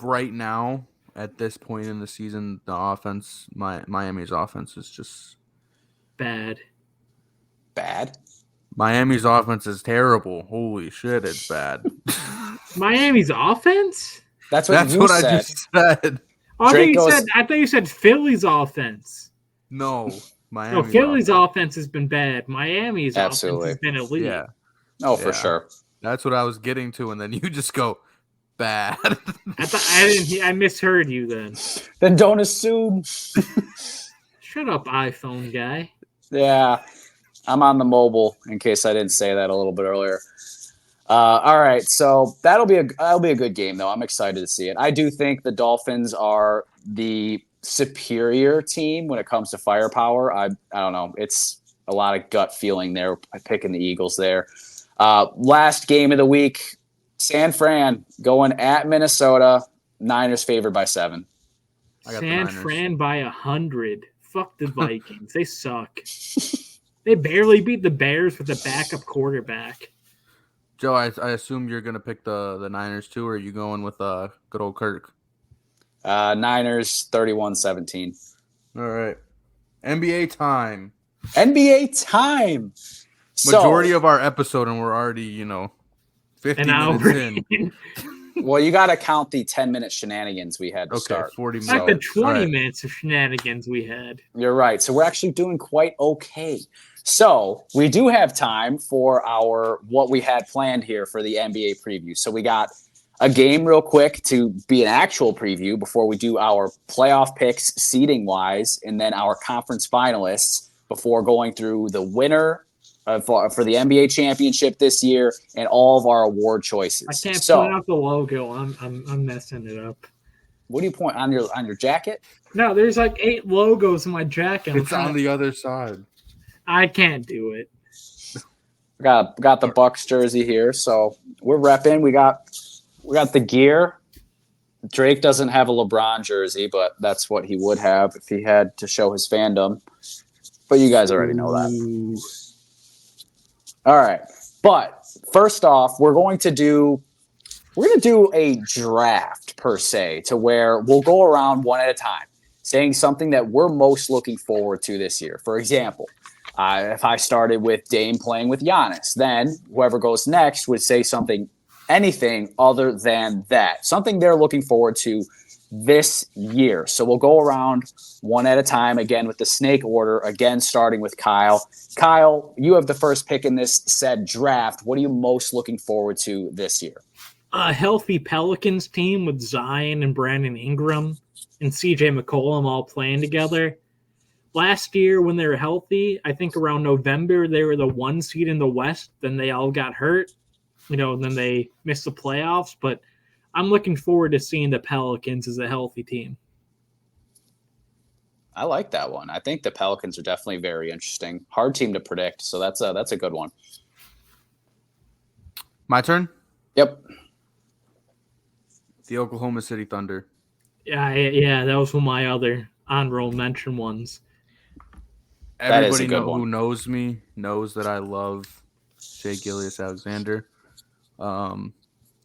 right now, at this point in the season, the offense, Miami's offense is just Bad. Bad? Miami's offense is terrible. Holy shit, it's bad. Miami's offense? That's what That's you what said. I just said. Oh, Drake goes- I thought you said Philly's offense. No, No, Miami's Philly's offense has been bad. Miami's Absolutely. offense has been elite. Yeah, Oh, for Yeah. sure. that's what I was getting to, and then you just go bad. I misheard you then. Then don't assume. Shut up, iPhone guy. Yeah, I'm on the mobile in case I didn't say that a little bit earlier. All right, so that'll be a good game though. I'm excited to see it. I do think the Dolphins are the superior team when it comes to firepower. I don't know. It's a lot of gut feeling there. Picking the Eagles there. Last game of the week, San Fran going at Minnesota. Niners favored by 7. I got the San Niners. Fran by 100. Fuck the Vikings. They suck. They barely beat the Bears with a backup quarterback. Joe, I assume you're gonna pick the Niners too, or are you going with good old Kirk? Niners 31-17. All right, NBA time. NBA time. Majority of our episode, and we're already 50 An minutes hour. in. Well, you got to count the 10-minute shenanigans we had to Okay, start. 40 So- Like the minutes. 20 All right. minutes of shenanigans we had. You're right. So we're actually doing quite okay. So we do have time for our what we had planned here for the NBA preview. So we got a game real quick to be an actual preview before we do our playoff picks seeding wise, and then our conference finalists before going through the winner for the NBA championship this year and all of our award choices. I can't so point out the logo. I'm messing it up. what do you point on your jacket? No, there's like 8 logos in my jacket. I'm It's trying on to- the other side. I can't do it. Got the Bucks jersey here, so we're repping. We got the gear. Drake doesn't have a LeBron jersey, but that's what he would have if he had to show his fandom. But you guys already know that. Ooh. All right. But first off, we're going to do a draft per se, to where we'll go around one at a time, saying something that we're most looking forward to this year. For example, If I started with Dame playing with Giannis, then whoever goes next would say anything other than that, something they're looking forward to this year. So we'll go around one at a time again with the snake order, again starting with Kyle. Kyle, you have the first pick in this said draft. What are you most looking forward to this year? A healthy Pelicans team with Zion and Brandon Ingram and CJ McCollum all playing together. Last year, when they were healthy, I think around November, they were the 1 seed in the West. Then they all got hurt, and then they missed the playoffs. But I'm looking forward to seeing the Pelicans as a healthy team. I like that one. I think the Pelicans are definitely very interesting. Hard team to predict, so that's a good one. My turn? Yep. The Oklahoma City Thunder. Yeah, that was one of my other honorable mention ones. Everybody who knows me knows that I love Shai Gilgeous-Alexander. I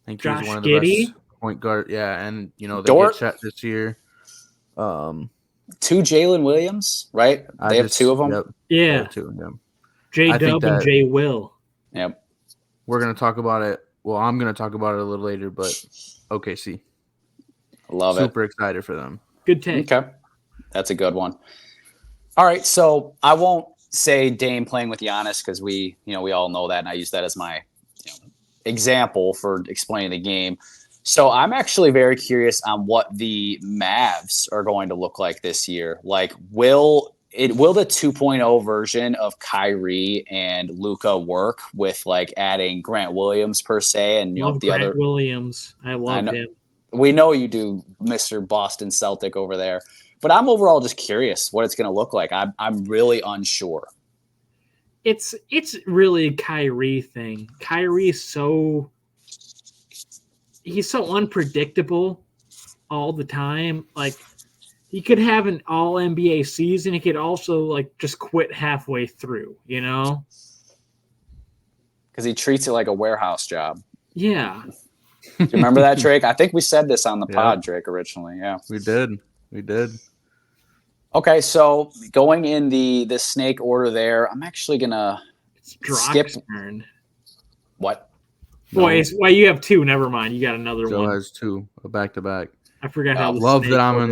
think he's one of the best point guard. Yeah, and they get Chet this year. 2 Jalen Williams, right? They have 2 of them. Yep. Yeah, 2 of them. J-Dub and J. Will. Yep. We're gonna talk about it. Well, I'm gonna talk about it a little later, but OKC. Love it. Super excited for them. Good take. Okay, that's a good one. All right, so I won't say Dame playing with Giannis because we all know that, and I use that as my example for explaining the game. So I'm actually very curious on what the Mavs are going to look like this year. Like, will the 2.0 version of Kyrie and Luka work with like adding Grant Williams per se, and love the Grant other Williams? I love him. We know you do, Mr. Boston Celtic over there. But I'm overall just curious what it's going to look like. I'm really unsure. It's really a Kyrie thing. Kyrie's he's so unpredictable all the time. Like, he could have an all NBA season. He could also like just quit halfway through, Because he treats it like a warehouse job. Yeah. Do you remember that, Drake? I think we said this on the pod, Drake, originally. Yeah. We did. Okay, so going in the snake order there, I'm actually gonna skip. Turn. What? Boy, well, you have 2. Never mind. You got another Joe one. has 2, a back to back. I forgot how. Love that I'm in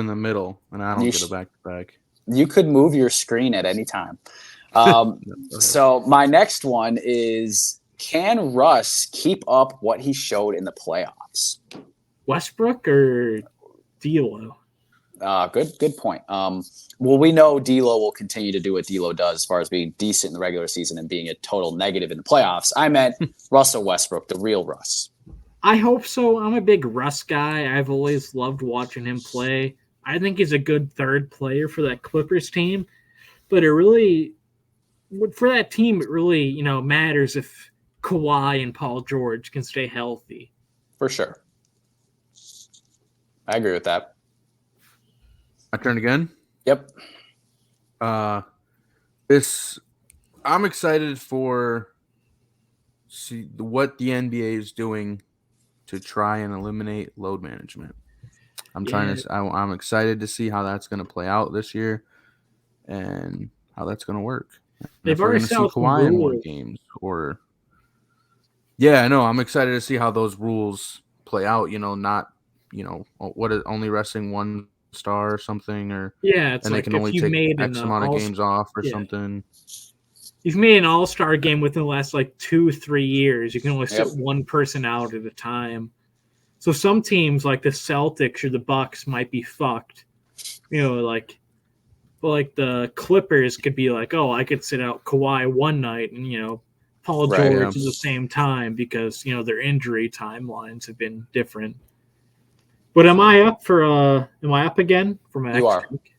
the middle, and I don't get a back to back. You could move your screen at any time. So my next one is: can Russ keep up what he showed in the playoffs? Westbrook or D'Lo? Good point. Well, we know D'Lo will continue to do what D'Lo does as far as being decent in the regular season and being a total negative in the playoffs. I meant Russell Westbrook, the real Russ. I hope so. I'm a big Russ guy. I've always loved watching him play. I think he's a good third player for that Clippers team. But for that team, it really, matters if Kawhi and Paul George can stay healthy. For sure. I agree with that. My turn again? Yep. I'm excited for what the NBA is doing to try and eliminate load management. I'm excited to see how that's going to play out this year and how that's going to work. They've already see Kawhi in more games, I know. I'm excited to see how those rules play out. Only resting one star or something, or it's and like they can only take X amount of games off or something. You've made an all-star game within the last 2-3 years. You can only sit one person out at a time. So some teams like the Celtics or the Bucks might be fucked. But the Clippers could be like, oh, I could sit out Kawhi one night and Paul George at the same time because their injury timelines have been different. But am I up again for my next week?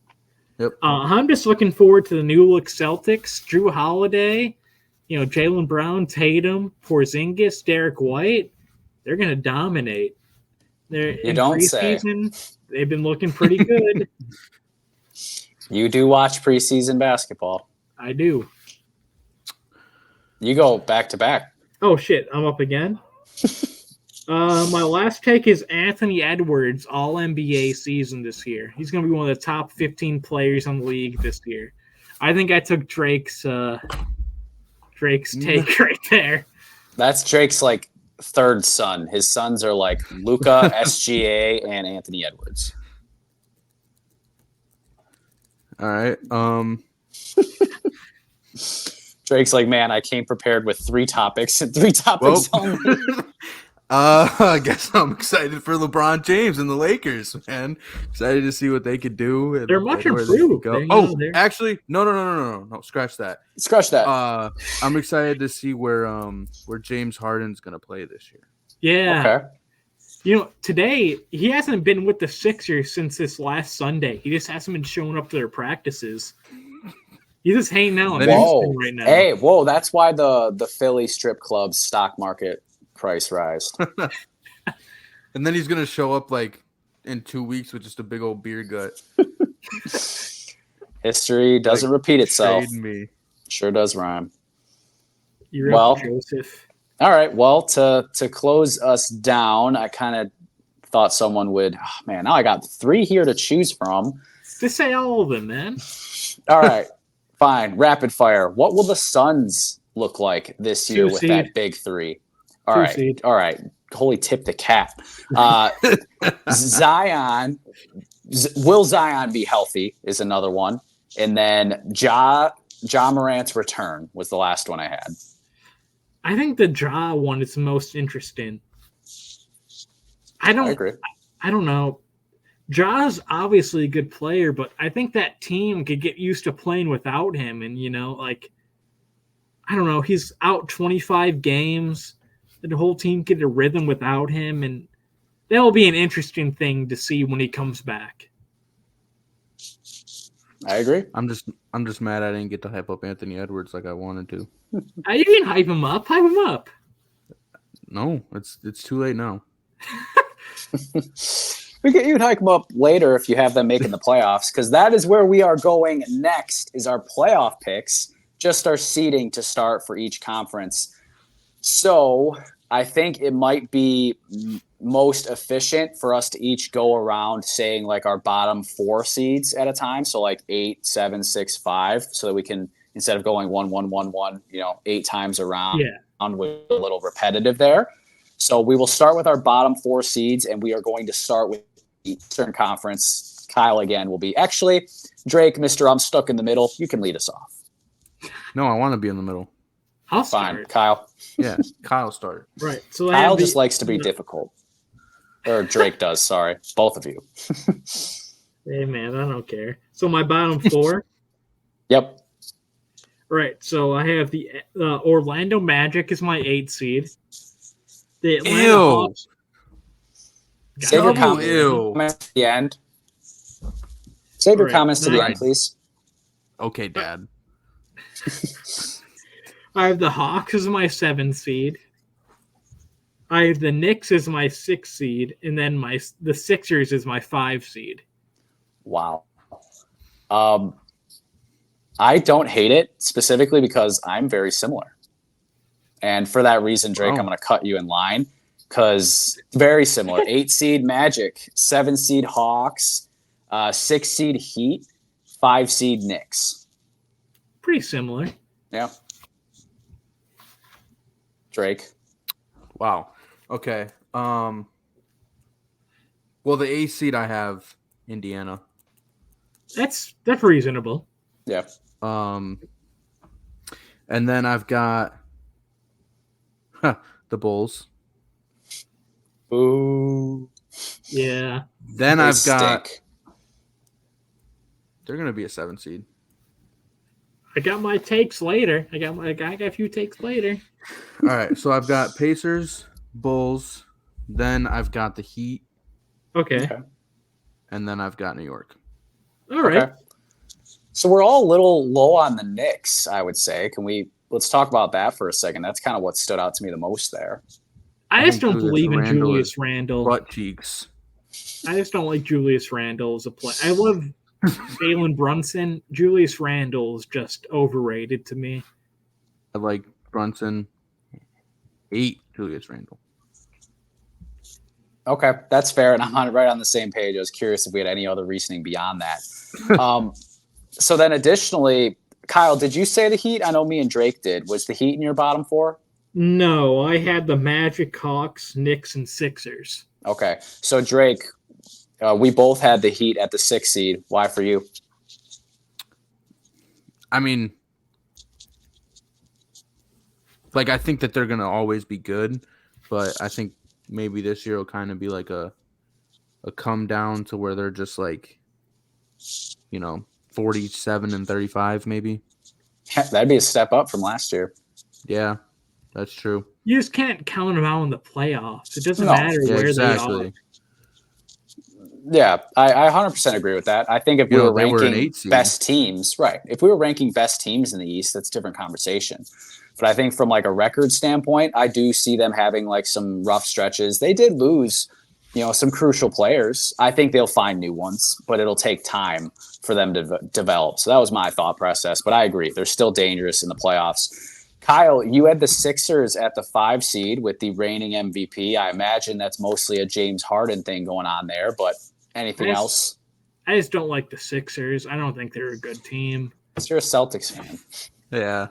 Yep. I'm just looking forward to the new look Celtics. Drew Holiday, Jaylen Brown, Tatum, Porzingis, Derek White. They're going to dominate. You don't say. They've been looking pretty good. You do watch preseason basketball. I do. You go back to back. Oh, shit. I'm up again. My last take is Anthony Edwards, all NBA season this year. He's going to be one of the top 15 players in the league this year. I think I took Drake's take right there. That's Drake's like third son. His sons are like Luca, SGA, and Anthony Edwards. All right. Drake's like, man, I came prepared with 3 topics and 3 topics Well, only. I guess I'm excited for LeBron James and the Lakers, man. Excited to see what they could do. And They're much where they could improved. go. They- Oh, they're- actually, no. Scratch that. Scratch that. I'm excited to see where James Harden's gonna play this year. Yeah. Okay. You know, today he hasn't been with the Sixers since this last Sunday. He just hasn't been showing up to their practices. He's just hanging out in Whoa. Houston right now. Hey, whoa, that's why the Philly strip club's stock market price rise. And then he's gonna show up like in 2 weeks with just a big old beer gut. History doesn't repeat itself. Trade me. Sure does rhyme. You're Well- up, Joseph. All right. Well, to close us down, I kind of thought someone would. Oh, man, now I got 3 here to choose from. Just say all of them, man. All right. Fine. Rapid fire. What will the Suns look like this year 2 with seed. that big 3? All 2 right. seed. All right. Holy tip the cap. Zion. Will Zion be healthy is another one. And then Ja Morant's return was the last one I had. I think the Ja one is the most interesting. I I don't agree. know. Ja's obviously a good player, but I think that team could get used to playing without him. And, you know, like, I don't know. He's out 25 games. The whole team get a rhythm without him. And that will be an interesting thing to see when he comes back. I agree. I'm just mad I didn't get to hype up Anthony Edwards like I wanted to. You can hype him up. Hype him up. No, it's too late now. You can hike them up later if you have them making the playoffs, because that is where we are going next is our playoff picks, just our seeding to start for each conference. So I think it might be most efficient for us to each go around saying like our bottom 4 seeds at a time. So like 8, 7, 6, 5, so that we can, instead of going 1, 1, 1, 1, 8 times around, with a little repetitive there. So we will start with our bottom 4 seeds, and we are going to start with the Eastern Conference. Kyle again will be actually Drake, Mr. I'm stuck in the middle. You can lead us off. No, I want to be in the middle. I'll Fine, start. Kyle. Yeah, Kyle started. Right. So I Kyle have just the- likes to be difficult. Or Drake does, sorry. Both of you. Hey, man, I don't care. So my bottom 4. Yep. Right. So I have the Orlando Magic is my 8 seed. The Atlanta Ew. Hawks. Save your Double comments ew. to the end. Save your Alright, comments to the now- end, please. Okay, Dad. I have the Hawks as my 7 seed. I have the Knicks as my 6 seed, and then the Sixers is my 5 seed. Wow. I don't hate it specifically because I'm very similar. And for that reason, Drake, Oh. I'm going to cut you in line because very similar. 8 seed Magic, 7 seed Hawks, 6 seed Heat, 5 seed Knicks. Pretty similar. Yeah. Drake. Wow. Okay. Well, the 8th seed I have Indiana. That's reasonable. Yeah. And then I've got the Bulls. Ooh. Yeah. Then They I've got stink. they're gonna be a 7 seed. I got my takes later. I got a few takes later. All right, so I've got Pacers, Bulls, then I've got the Heat, Okay. Okay. and then I've got New York. All right. Okay. So we're all a little low on the Knicks, I would say. Let's talk about that for a second. That's kind of what stood out to me the most there. I I just think don't Julius believe in Randle Julius is Randle. Butt cheeks. I just don't like Julius Randle as a player. I love Jalen Brunson. Julius Randle is just overrated to me. I like Brunson. 8 Julius Randle. Okay, that's fair, and I'm right on the same page. I was curious if we had any other reasoning beyond that. So then, additionally, Kyle, did you say the Heat? I know me and Drake did. Was the Heat in your bottom four? No, I had the Magic, Hawks, Knicks, and Sixers. Okay. So, Drake, we both had the Heat at the 6th seed. Why for you? I mean, like, I think that they're going to always be good, but I think maybe this year will kind of be like a come down to where they're just like, 47 and 35 maybe. That'd be a step up from last year. Yeah, that's true. You just can't count them out in the playoffs. It doesn't No. matter Yeah, where exactly. they are. Yeah, I 100% agree with that. I think if we were they were an ranking 8 seed. best teams, right? If we were ranking best teams in the East, that's a different conversation. But I think from like a record standpoint, I do see them having like some rough stretches. They did lose, some crucial players. I think they'll find new ones, but it'll take time for them to develop. So that was my thought process. But I agree, they're still dangerous in the playoffs. Kyle, you had the Sixers at the 5 seed with the reigning MVP. I imagine that's mostly a James Harden thing going on there, but anything else? I just don't like the Sixers. I don't think they're a good team. So you're a Celtics fan. Yeah.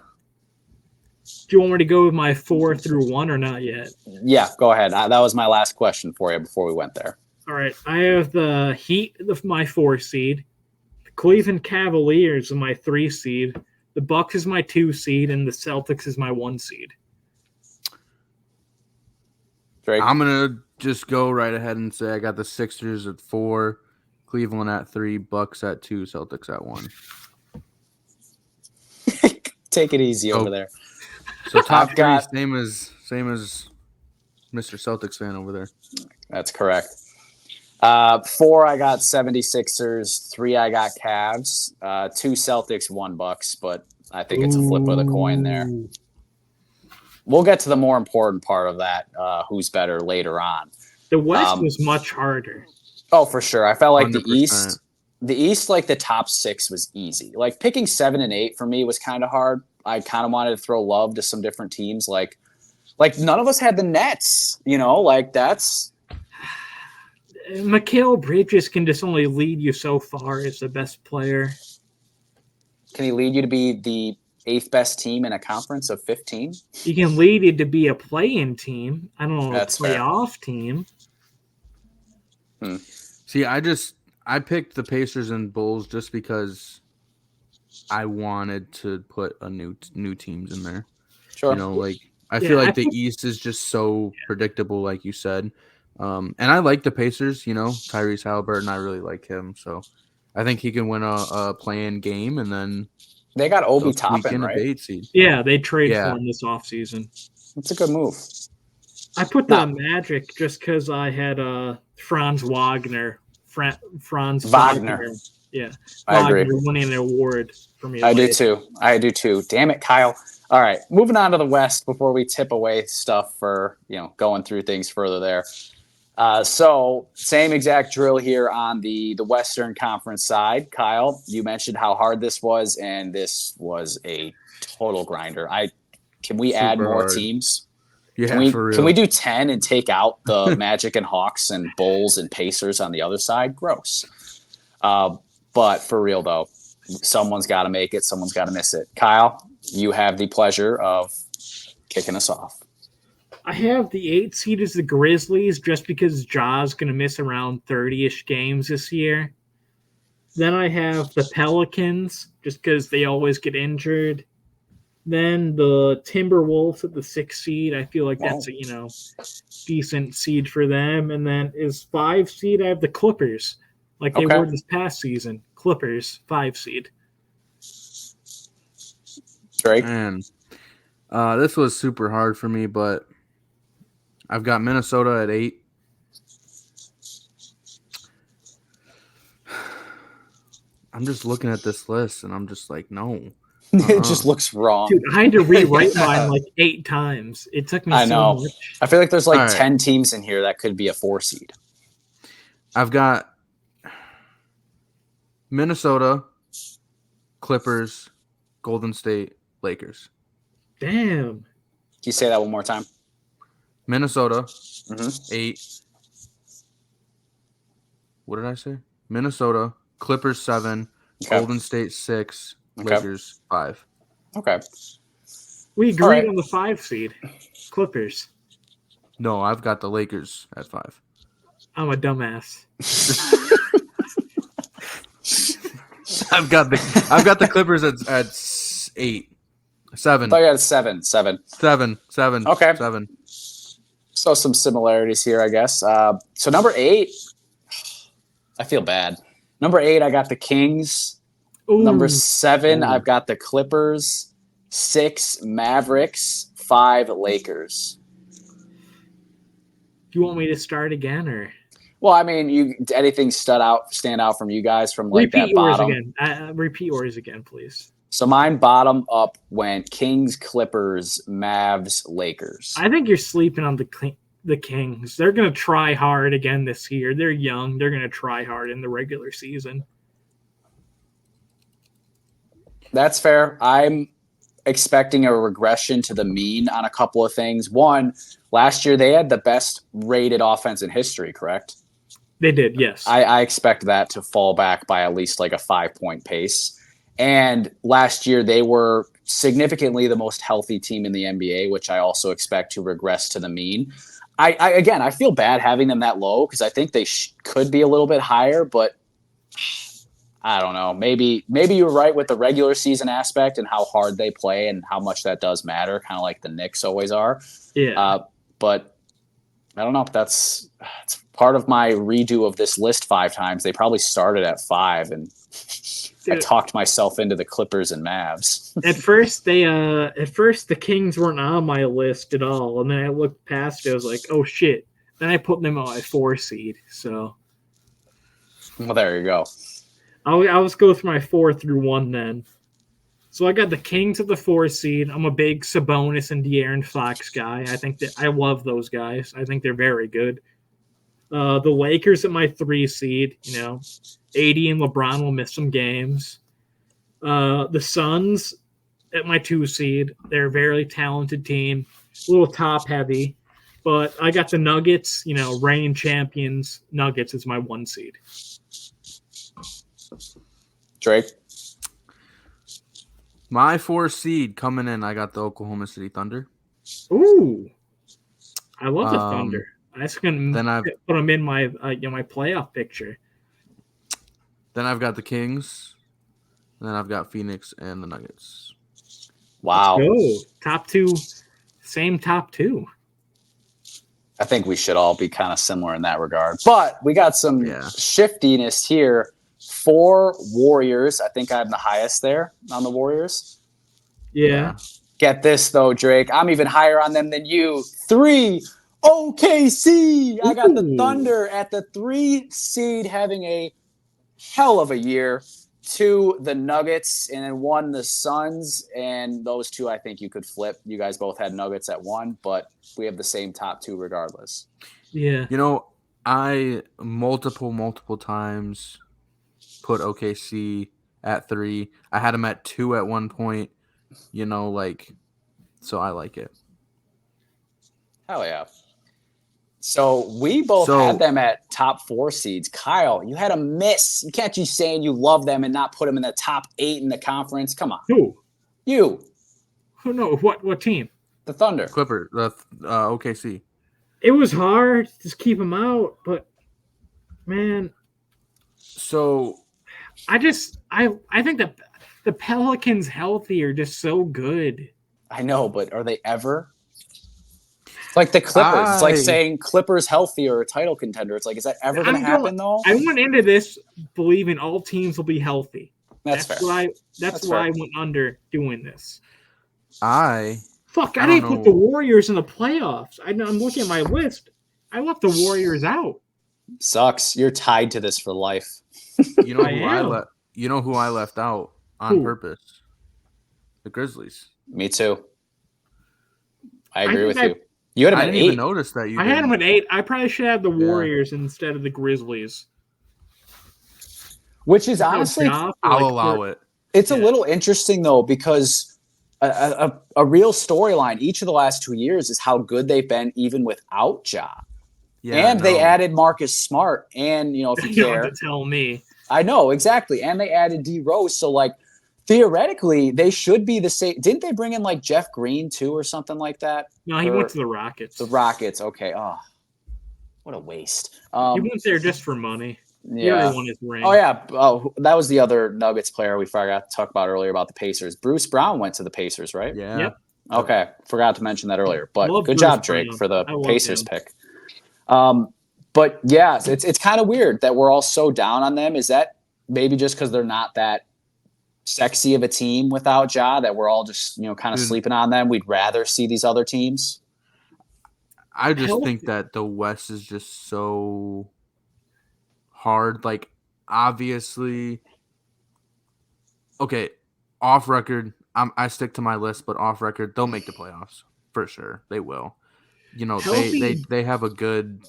Do you want me to go with my 4 through 1 or not yet? Yeah, go ahead. That was my last question for you before we went there. All right. I have the Heat, my 4 seed. The Cleveland Cavaliers is my 3 seed. The Bucks is my 2 seed, and the Celtics is my 1 seed. Drake? I'm going to just go right ahead and say I got the Sixers at 4, Cleveland at 3, Bucks at 2, Celtics at 1. Take it easy over there. So top I've got- 3, same as Mr. Celtics fan over there. That's correct. 4, I got 76ers. 3, I got Cavs. 2 Celtics, 1 Bucks, but I think it's a flip of the coin there. Ooh. We'll get to the more important part of that, who's better later on. The West was much harder. Oh, for sure. I felt like 100%. the East, like the top 6 was easy. Like picking 7 and 8 for me was kind of hard. I kind of wanted to throw love to some different teams. Like none of us had the Nets, like that's. Mikal Bridges can just only lead you so far as the best player. Can he lead you to be the 8th best team in a conference of 15? He can lead you to be a play-in team. I don't know, That's a playoff team. See, I picked the Pacers and Bulls just because I wanted to put a new teams in there. Sure. I feel like the East is just so predictable, like you said. And I like the Pacers, Tyrese Halliburton. I really like him. So I think he can win a play-in game, and then They got Obi they'll squeak Toppin, in a right? bait seed. Yeah, they trade Yeah. for him this offseason. That's a good move. I put the Magic just because I had Franz Wagner. Franz Wagner. Yeah. I agree. Wagner winning an award for me. I do too. Damn it, Kyle. All right, moving on to the West before we tip away stuff for going through things further there. So same exact drill here on the Western Conference side. Kyle, you mentioned how hard this was, and this was a total grinder. Can we add Super more hard. teams? Yeah, for real. Can we do 10 and take out the Magic and Hawks and Bulls and Pacers on the other side? Gross. But for real, though, someone's got to make it. Someone's got to miss it. Kyle, you have the pleasure of kicking us off. I have the 8 seed as the Grizzlies just because Ja's going to miss around 30-ish games this year. Then I have the Pelicans just because they always get injured. Then the Timberwolves at the 6th seed. I feel like that's a decent seed for them. And then as 5 seed, I have the Clippers, like they were this past season. Clippers 5 seed. Drake? Man, this was super hard for me, but I've got Minnesota at 8. I'm just looking at this list, and I'm just like, no. It just looks wrong. Dude, I had to rewrite mine like 8 times. It took me I so know. much. I feel like there's like All right. 10 teams in here that could be a 4 seed. I've got Minnesota, Clippers, Golden State, Lakers. Damn. Can you say that one more time? Minnesota, Mhm. 8. What did I say? Minnesota, Clippers 7, Okay. Golden State 6, Okay. Lakers 5. Okay. We All agreed right. on the 5 seed. Clippers. No, I've got the Lakers at 5. I'm a dumbass. I've got the Clippers at 8. 7. I thought you had a 7. 7. 7. 7. Okay. 7. So some similarities here, I guess. So number 8, I feel bad. Number 8, I got the Kings. Ooh. Number 7, Ooh. I've got the Clippers. 6, Mavericks. 5, Lakers. Do you want me to start again or Well, I mean, anything stand out from you guys from like repeat that bottom? yours again? Repeat yours again, please. So mine bottom up went Kings, Clippers, Mavs, Lakers. I think you're sleeping on the Kings. They're going to try hard again this year. They're young. They're going to try hard in the regular season. That's fair. I'm expecting a regression to the mean on a couple of things. One, last year they had the best rated offense in history, correct? They did, yes. I expect that to fall back by at least like a 5-point pace. And last year they were significantly the most healthy team in the NBA, which I also expect to regress to the mean. I feel bad having them that low because I think they could be a little bit higher, but I don't know. Maybe you're right with the regular season aspect and how hard they play and how much that does matter, kind of like the Knicks always are. Yeah. But I don't know. It's part of my redo of this list 5 times. They probably started at 5, and I talked myself into the Clippers and Mavs. At first, the Kings weren't on my list at all, and then I looked past it. I was like, "Oh shit!" Then I put them on my 4 seed. So, Well, there you go. I'll just go through my 4 through 1 then. So I got the Kings at the 4 seed. I'm a big Sabonis and De'Aaron Fox guy. I think that I love those guys. I think they're very good. The Lakers at my 3 seed. You know, AD and LeBron will miss some games. The Suns at my 2 seed. They're a very talented team. A little top heavy. But I got the Nuggets, you know, reigning champions. Nuggets is my 1 seed. Drake? My 4 seed coming in, I got the Oklahoma City Thunder. Ooh. I love the Thunder. I just going Then to put them in my my playoff picture. Then I've got the Kings. Then I've got Phoenix and the Nuggets. Wow. Oh, top 2. Same top 2. I think we should all be kind of similar in that regard. But we got some shiftiness here. 4 Warriors. I think I'm the highest there on the Warriors. Yeah. Get this, though, Drake. I'm even higher on them than you. 3 OKC. I got the Thunder at the 3 seed having a hell of a year. 2 the Nuggets, and then 1 the Suns. And those 2 I think you could flip. You guys both had Nuggets at 1, but we have the same top 2 regardless. Yeah. You know, I multiple times put OKC at 3. I had them at 2 at one point. You know, like, so I like it. Hell yeah. So we both had them at top 4 seeds. Kyle, you had a miss. You can't just saying you love them and not put them in the top 8 in the conference. Come on. Who? You. Who? No. What team? The Thunder. Clippers. OKC. It was hard to keep them out, but man. So I think that the Pelicans healthy are just so good. I know, but are they ever? Like the Clippers. It's like saying Clippers healthy or a title contender. It's like, is that ever going to happen, though? I went into this believing all teams will be healthy. That's fair. That's why I went under doing this. I didn't put the Warriors in the playoffs. I'm looking at my list. I left the Warriors out. Sucks. You're tied to this for life. You know who I left out on purpose? The Grizzlies. Me too. I agree with you. You had them at 8. I didn't even notice that you. I had them at 8. I probably should have the Warriors instead of the Grizzlies. Which is honestly, I'll allow it. It's a little interesting though, because a real storyline each of the last 2 years is how good they've been even without Ja. Yeah, and they added Marcus Smart, and if you care, don't have to tell me. I know exactly, and they added D Rose. So like, theoretically, they should be the same. Didn't they bring in like Jeff Green too, or something like that? No, he Or went to the Rockets. the Rockets. Okay. Oh, what a waste. He went there just for money. He Yeah. already won his ring. Oh yeah. Oh, that was the other Nuggets player we forgot to talk about earlier about the Pacers. Bruce Brown went to the Pacers, right? Yeah. Yep. Okay, forgot to mention that earlier. But Love good Bruce job, Drake, Brown. for the I love Pacers him. pick. But yeah, it's kind of weird that we're all so down on them. Is that maybe just because they're not that sexy of a team without Ja, that we're all just kind of Dude. sleeping on them? We'd rather see these other teams. I just Healthy. think that the West is just so hard. Like, obviously, okay, off record, I stick to my list, but off record, they'll make the playoffs for sure. They will. Healthy- They have a good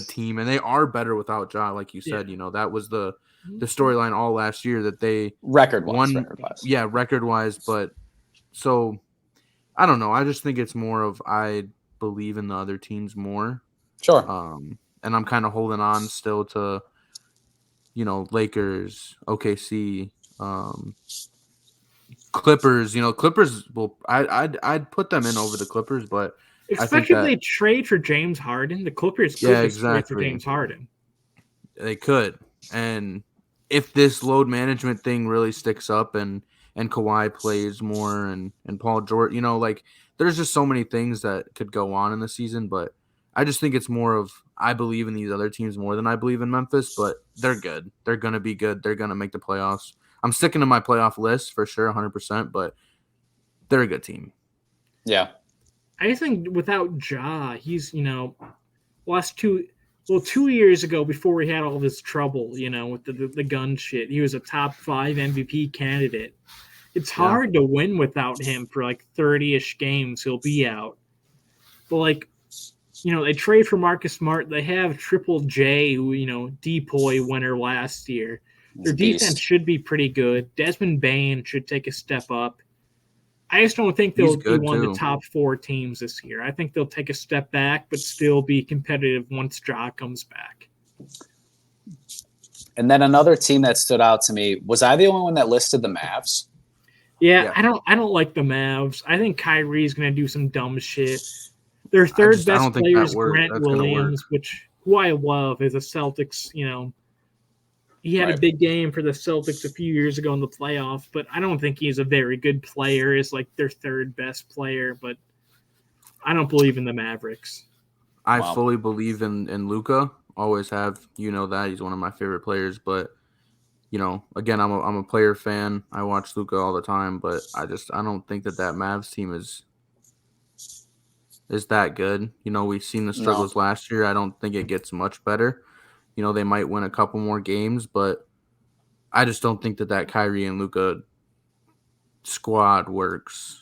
team, and they are better without Ja, like you said. That was the storyline all last year that they Record won. wise. Yeah, record wise, but so I don't know. I just think it's more of I believe in the other teams more. Sure. And I'm kind of holding on still to, Lakers, OKC, Clippers. Clippers will. I'd put them in over the Clippers, but I think Especially if that they trade for James Harden. The Clippers could Yeah, just trade for exactly. James Harden. they could. And if this load management thing really sticks up, and Kawhi plays more, and Paul George, there's just so many things that could go on in the season. But I just think it's more of I believe in these other teams more than I believe in Memphis. But they're good. They're gonna be good. They're gonna make the playoffs. I'm sticking to my playoff list for sure, 100%. But they're a good team. Yeah. I think without Ja, he's last 2 years ago before we had all this trouble, with the gun shit, he was a top 5 MVP candidate. It's hard to win without him for like 30-ish games. He'll be out. But they trade for Marcus Smart. They have Triple J, who Depoy winner last year. Their defense should be pretty good. Desmond Bane should take a step up. I just don't think they'll be one of the top 4 teams this year. I think they'll take a step back, but still be competitive once Ja comes back. And then another team that stood out to me, was I the only one that listed the Mavs? Yeah. I don't like the Mavs. I think Kyrie's going to do some dumb shit. Their third best player is Grant Williams, who I love as a Celtics, He had a big game for the Celtics a few years ago in the playoffs, but I don't think he's a very good player. Is like their third best player, but I don't believe in the Mavericks. I fully believe in Luka. Always have. That he's one of my favorite players. But again, I'm a player fan. I watch Luka all the time, but I don't think that Mavs team is that good. We've seen the struggles last year. I don't think it gets much better. They might win a couple more games, but I just don't think that Kyrie and Luka squad works.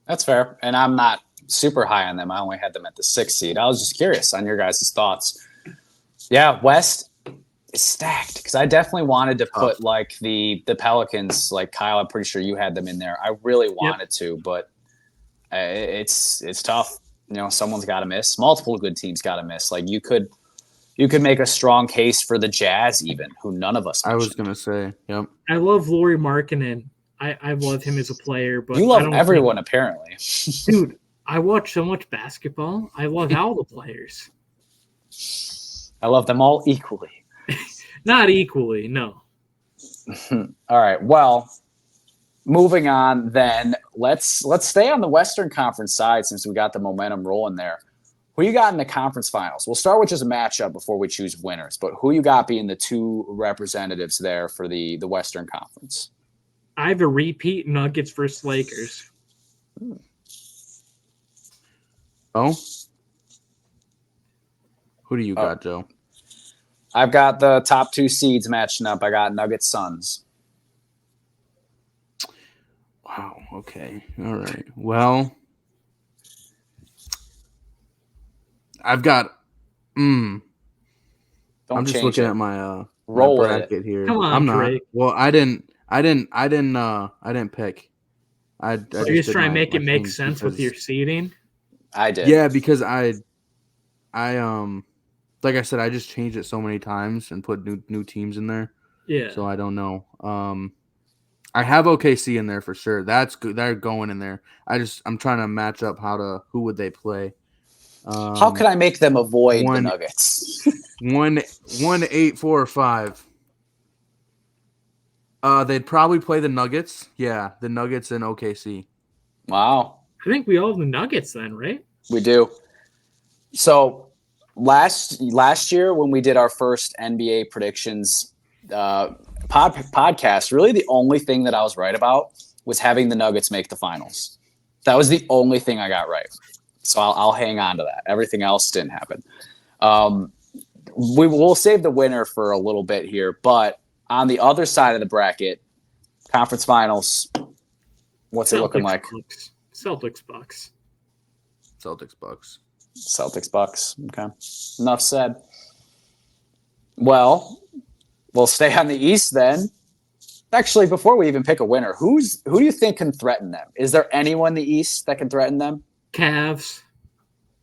That's fair. And I'm not super high on them. I only had them at the 6th seed. I was just curious on your guys' thoughts. Yeah, West is stacked because I definitely wanted to put like the Pelicans, like Kyle, I'm pretty sure you had them in there. I really wanted to, but it's tough. Someone's got to miss. Multiple good teams got to miss. Like you could make a strong case for the Jazz, even, who none of us mentioned. I was going to say, yep. I love Lauri Markkanen. I love him as a player. But you love everyone, apparently. Dude, I watch so much basketball. I love all the players. I love them all equally. Not equally, no. All right, well, moving on then. Let's stay on the Western Conference side since we got the momentum rolling there. Who you got in the conference finals? We'll start with just a matchup before we choose winners, but who you got being the 2 representatives there for the Western Conference? I have a repeat Nuggets versus Lakers. Oh? Who do you got, Joe? I've got the top 2 seeds matching up. I got Nuggets Suns. Wow, okay. All right. Well, I've got I'm just looking at my bracket here. Come on, I'm not. Drake. Well, I didn't pick. You're just trying to make it make sense with your seeding. I did. Yeah, because I like I said, I just changed it so many times and put new teams in there. Yeah. So I don't know. I have OKC in there for sure. That's good. They're going in there. I'm trying to match up who would they play. How can I make them avoid the one- Nuggets? 1-8, 4, or 5. They'd probably play the Nuggets. Yeah, the Nuggets and OKC. Wow, I think we all have the Nuggets then, right? we do. So last year when we did our first NBA predictions podcast, really the only thing that I was right about was having the Nuggets make the finals. That was the only thing I got right. So I'll hang on to that. Everything else didn't happen. We'll save the winner for a little bit here, but on the other side of the bracket, conference finals, what's it looking like? Bucks. Celtics Bucks. Celtics Bucks. Celtics Bucks. Okay. Enough said. Well, we'll stay on the East then. Actually, before we even pick a winner, who do you think can threaten them? Is there anyone in the East that can threaten them? Cavs.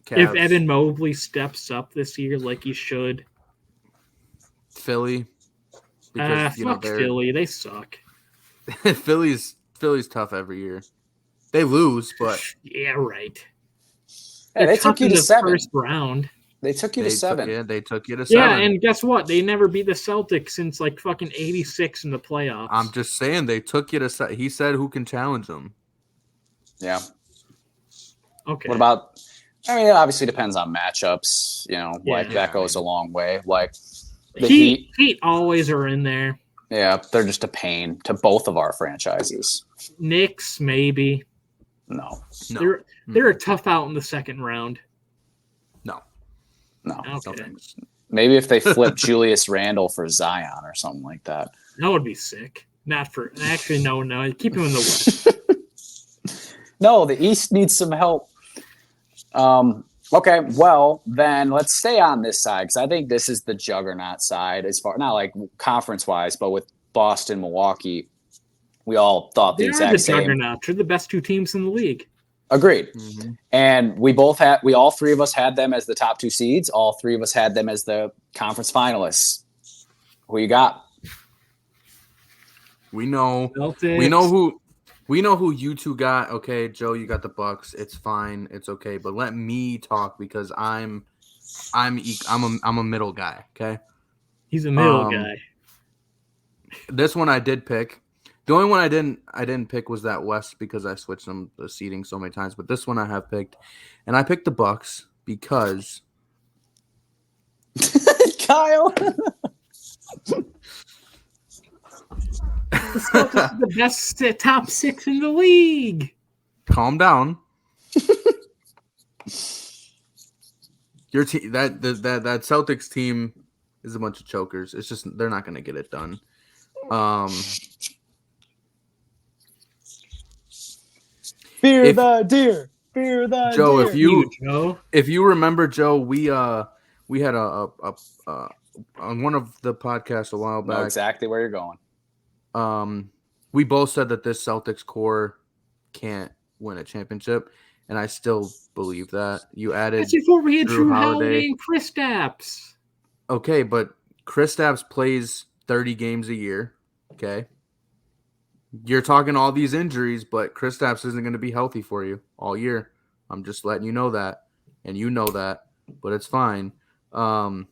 Cavs. If Evan Mobley steps up this year like he should. Philly. Fuck Philly. They suck. Philly's tough every year. They lose, but Yeah, right. Hey, they took you to 7. First round. They took you to 7. They took you to 7. Yeah, and guess what? They never beat the Celtics since like fucking '86 in the playoffs. I'm just saying they took you to 7. He said who can challenge them. Yeah. Okay. What about? I mean, it obviously depends on matchups. Like Yeah. that goes a long way. Like the Heat always are in there. Yeah, they're just a pain to both of our franchises. Knicks maybe. No. They're a tough out in the second round. No. Okay. Maybe if they flip Julius Randle for Zion or something like that. That would be sick. Not for actually no. Keep him in the West. No, the East needs some help. Okay, well then let's stay on this side because I think this is the juggernaut side as far not like conference wise, but with Boston, Milwaukee, we all thought the They are exact the same. juggernauts. They're the best two teams in the league. Agreed. Mm-hmm. And we all three of us had them as the top 2 seeds. All three of us had them as the conference finalists. Who you got? We know Celtics. we know who you two got. Okay, Joe, you got the Bucks. It's fine. It's okay. But let me talk because I'm a middle guy. Okay. He's a middle guy. This one I did pick. The only one I didn't pick was that West because I switched the seating so many times. But this one I have picked, and I picked the Bucks because Kyle. The Celtics are the best top 6 in the league. calm down. Your team that Celtics team is a bunch of chokers. It's just they're not going to get it done. Fear the deer. Fear the Joe, deer. if you remember, Joe, we had a on one of the podcasts a while back. Know exactly where you're going. We both said that this Celtics core can't win a championship, and I still believe that. You added That's before we had Drew Drew Holiday. Holiday and Kristaps. Okay, but Kristaps plays 30 games a year. Okay. You're talking all these injuries, but Kristaps isn't going to be healthy for you all year. I'm just letting you know that, and you know that, but it's fine. And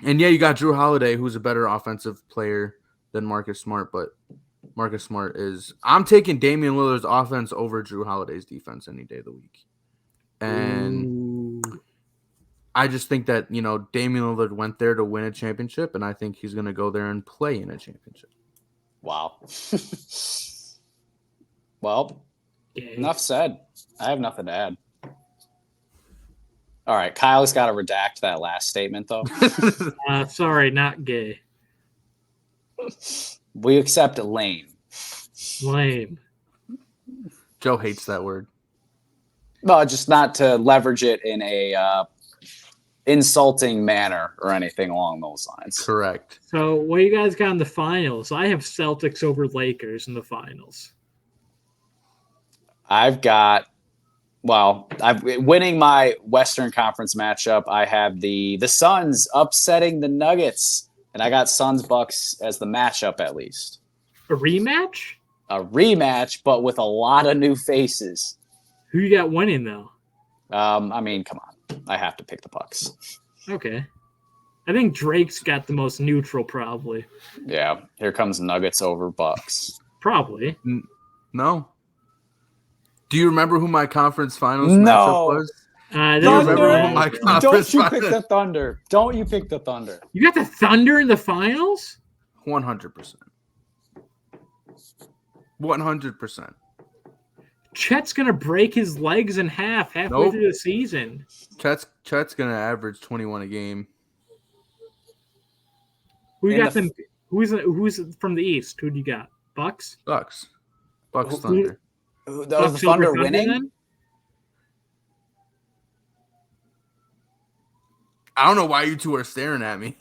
yeah, you got Drew Holiday, who's a better offensive player than Marcus Smart, but Marcus Smart is – I'm taking Damian Lillard's offense over Drew Holiday's defense any day of the week. And I just think that, Damian Lillard went there to win a championship, and I think he's going to go there and play in a championship. Wow. Well, enough said. I have nothing to add. All right, Kyle's got to redact that last statement, though. Sorry, not gay. We accept lame. Lame. Joe hates that word. No, just not to leverage it in a insulting manner or anything along those lines. Correct. So, what you guys got in the finals? I have Celtics over Lakers in the finals. I've got, winning my Western Conference matchup. I have the Suns upsetting the Nuggets, and I got Suns Bucks as the matchup at least. A rematch? a rematch, but with a lot of new faces. Who you got winning though? I mean, come on. I have to pick the Bucks. Okay. I think Drake's got the most neutral, probably. Yeah, here comes Nuggets over Bucks. Probably. No. Do you remember who my conference finals No. matchup was? I Do you don't remember Thunder? who my Don't conference you pick finals? the Thunder. Don't you pick the Thunder. You got the Thunder in the finals? 100%. 100%. Chet's gonna break his legs in half halfway Nope. through the season. Chet's gonna average 21 a game. Who you In got the them? Who's from the East? Who do you got? Bucks. Bucks Who- Thunder. The Bucks Thunder over winning? then? I don't know why you two are staring at me.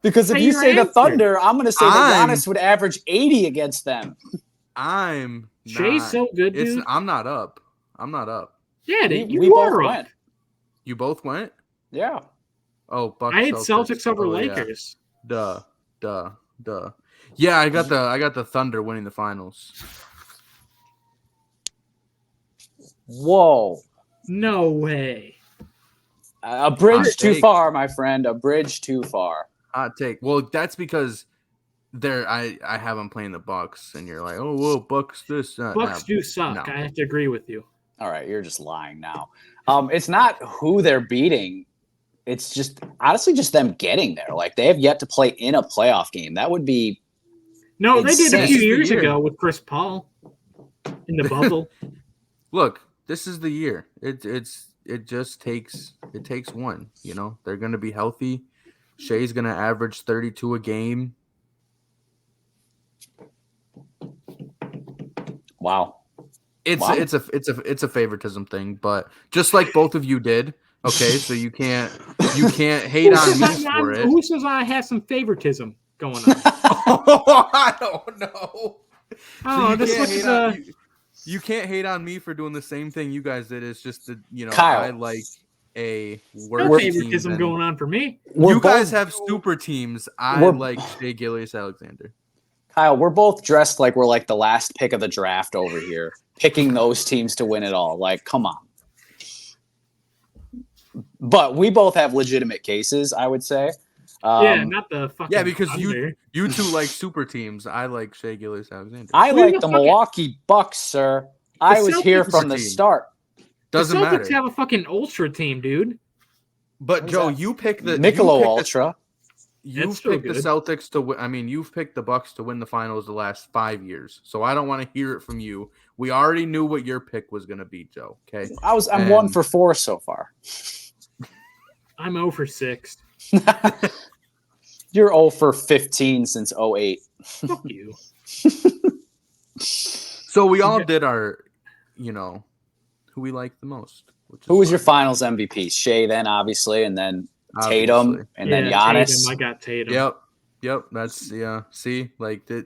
Because if Say you your say the answer. Thunder, I'm going to say that I'm- Giannis would average 80 against them. I'm Shay's not. so good, It's dude. I'm not up. I'm not up. Yeah, We, you we both are up. went. You both went? Yeah. Oh, Bucks. I had Celtics over Oh, yeah. Lakers. Duh. Yeah, I got the Thunder winning the finals. Whoa. No way. A bridge Hot too take. far, my friend. A bridge too far. Hot take. Well, that's because I have them playing the Bucks, and you're like, oh, whoa, Bucks this. Bucks do suck. no. I have to agree with you. All right, you're just lying now. It's not who they're beating. It's just honestly just them getting there. Like they have yet to play in a playoff game. That would be No, they did a Insane. few This is the years year. ago with Chris Paul in the bubble. Look, this is the year. It just takes one. You know, they're gonna be healthy. Shay's gonna average 32 a game. wow. It's Wow. it's a favoritism thing, but just like both of you did. Okay, so you can't hate on me for it. Who says I have some favoritism going on? I don't know. Oh, you this can't looks hate on you can't hate on me for doing the same thing you guys did. It's just that Kyle. I like a no worse team favoritism than- going on for me. You guys both- have super teams. I We're- like Shea Gilgeous-Alexander. Kyle, we're both dressed like we're like the last pick of the draft over here, picking those teams to win it all. Like, come on. But we both have legitimate cases, I would say. Yeah, not the fucking. Yeah, because Thunder. you two like super teams. I like Shea Gilgeous-Alexander. I Who like the the fuck- Milwaukee Bucks, sir. I was here Celtics from the team. start. Doesn't the Celtics matter. have a fucking ultra team, dude. But What is Joe, that? you pick the Michelob you pick Ultra. You've That's still picked the good. Celtics to win. I mean, you've picked the Bucks to win the finals the last 5 years. So I don't want to hear it from you. We already knew what your pick was going to be, Joe. Okay. I'm 1 And- for 4 so far. I'm 0 for 6. You're 0 for 15 since 08. Fuck you. So we all did our, who we liked the most. Which is Who was your fine, finals MVP? Shea, then obviously, and then obviously. Tatum, and then Giannis. Tatum, I got Tatum. Yep. That's See,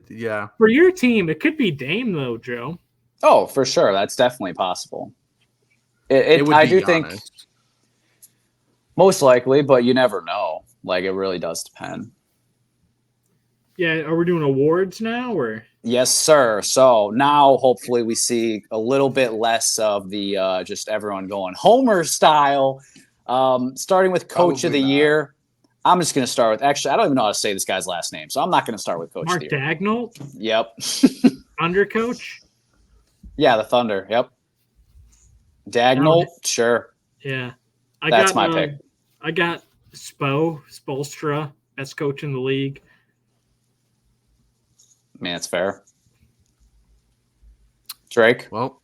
yeah. For your team, it could be Dame though, Joe. Oh, for sure, that's definitely possible. It would I be do think Giannis. most likely, but you never know. Like it really does depend. Yeah, are we doing awards now or? Yes, sir. So now hopefully we see a little bit less of the just everyone going Homer style. Starting with Coach of Probably the not. Year. I'm just going to start with, actually, I don't even know how to say this guy's last name, so I'm not going to start with Coach Mark of the Year. Dagnall, Yep. undercoach. Yeah, the Thunder. Yep. Dagnall, sure. Yeah, That's my pick. I got Spoelstra, best coach in the league. I mean, it's fair. Drake. Well,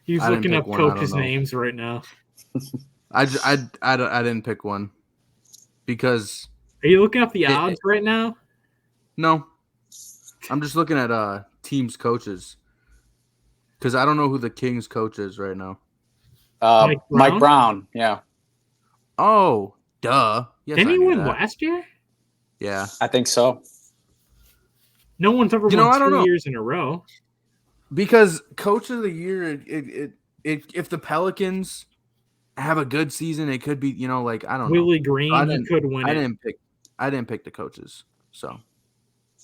He's I didn't looking pick up one, I don't coaches' know. names right now. I didn't pick one because Are you looking up the odds right now? no, I'm just looking at teams coaches because I don't know who the Kings coach is right now. Mike Brown. Yeah, Oh, duh. Yes, Didn't I he knew win that. last year? Yeah. I think so. No one's ever You know, won I don't 2 know. years in a row. Because coach of the year, if the Pelicans have a good season, it could be, I don't know. Willie Green, I he didn't- could win I it. didn't pick the coaches. So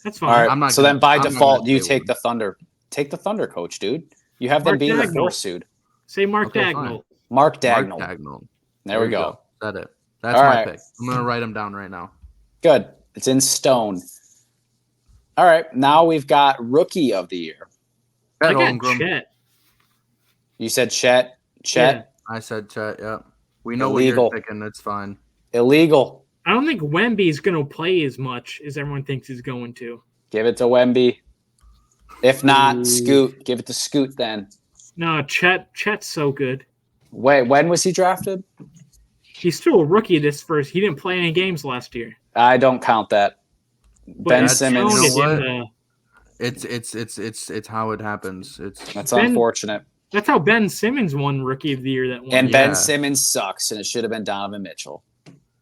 That's All fine. right. I'm not So gonna- then by I'm not default, gonna you say take one. the Thunder. Take the Thunder, coach, dude. You have them Mark being the Dagnall. 4 seed. Say Mark Okay, fine. Dagnall. Mark Mark Dagnall. Dagnall. There we you go. Said it. That's All my right. pick. I'm gonna write him down right now. Good. It's in stone. All right. Now we've got rookie of the year. I Chet got Holmgren. Chet. You said Chet. Chet. I said Chet. Yeah, we know Illegal. what you're picking. That's fine. Illegal. I don't think Wemby's going to play as much as everyone thinks he's going to. Give it to Wemby. If not, Scoot. Give it to Scoot then. No, Chet's so good. Wait, when was he drafted? He's still a rookie this first. He didn't play any games last year. I don't count that. But Ben it's Simmons. counted You know in what? It's how it happens. It's That's Ben- unfortunate. that's how Ben Simmons won Rookie of the Year that one And year. Ben Yeah. Simmons sucks, and it should have been Donovan Mitchell.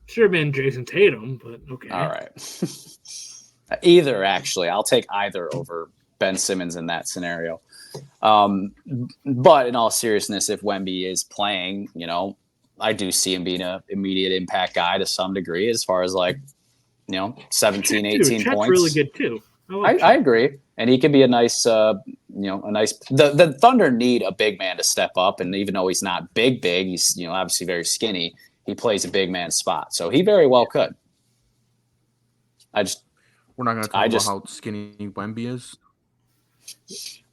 Should have been Jason Tatum, but okay. All right. Either, actually. I'll take either over Ben Simmons in that scenario. But in all seriousness, if Wemby is playing, I do see him being an immediate impact guy to some degree as far as 17, 18 Chet's points. really good too. I agree. And he could be a nice, the Thunder need a big man to step up. And even though he's not big, he's, obviously very skinny. He plays a big man spot. So he very well could. we're not gonna talk about how skinny Wemby is.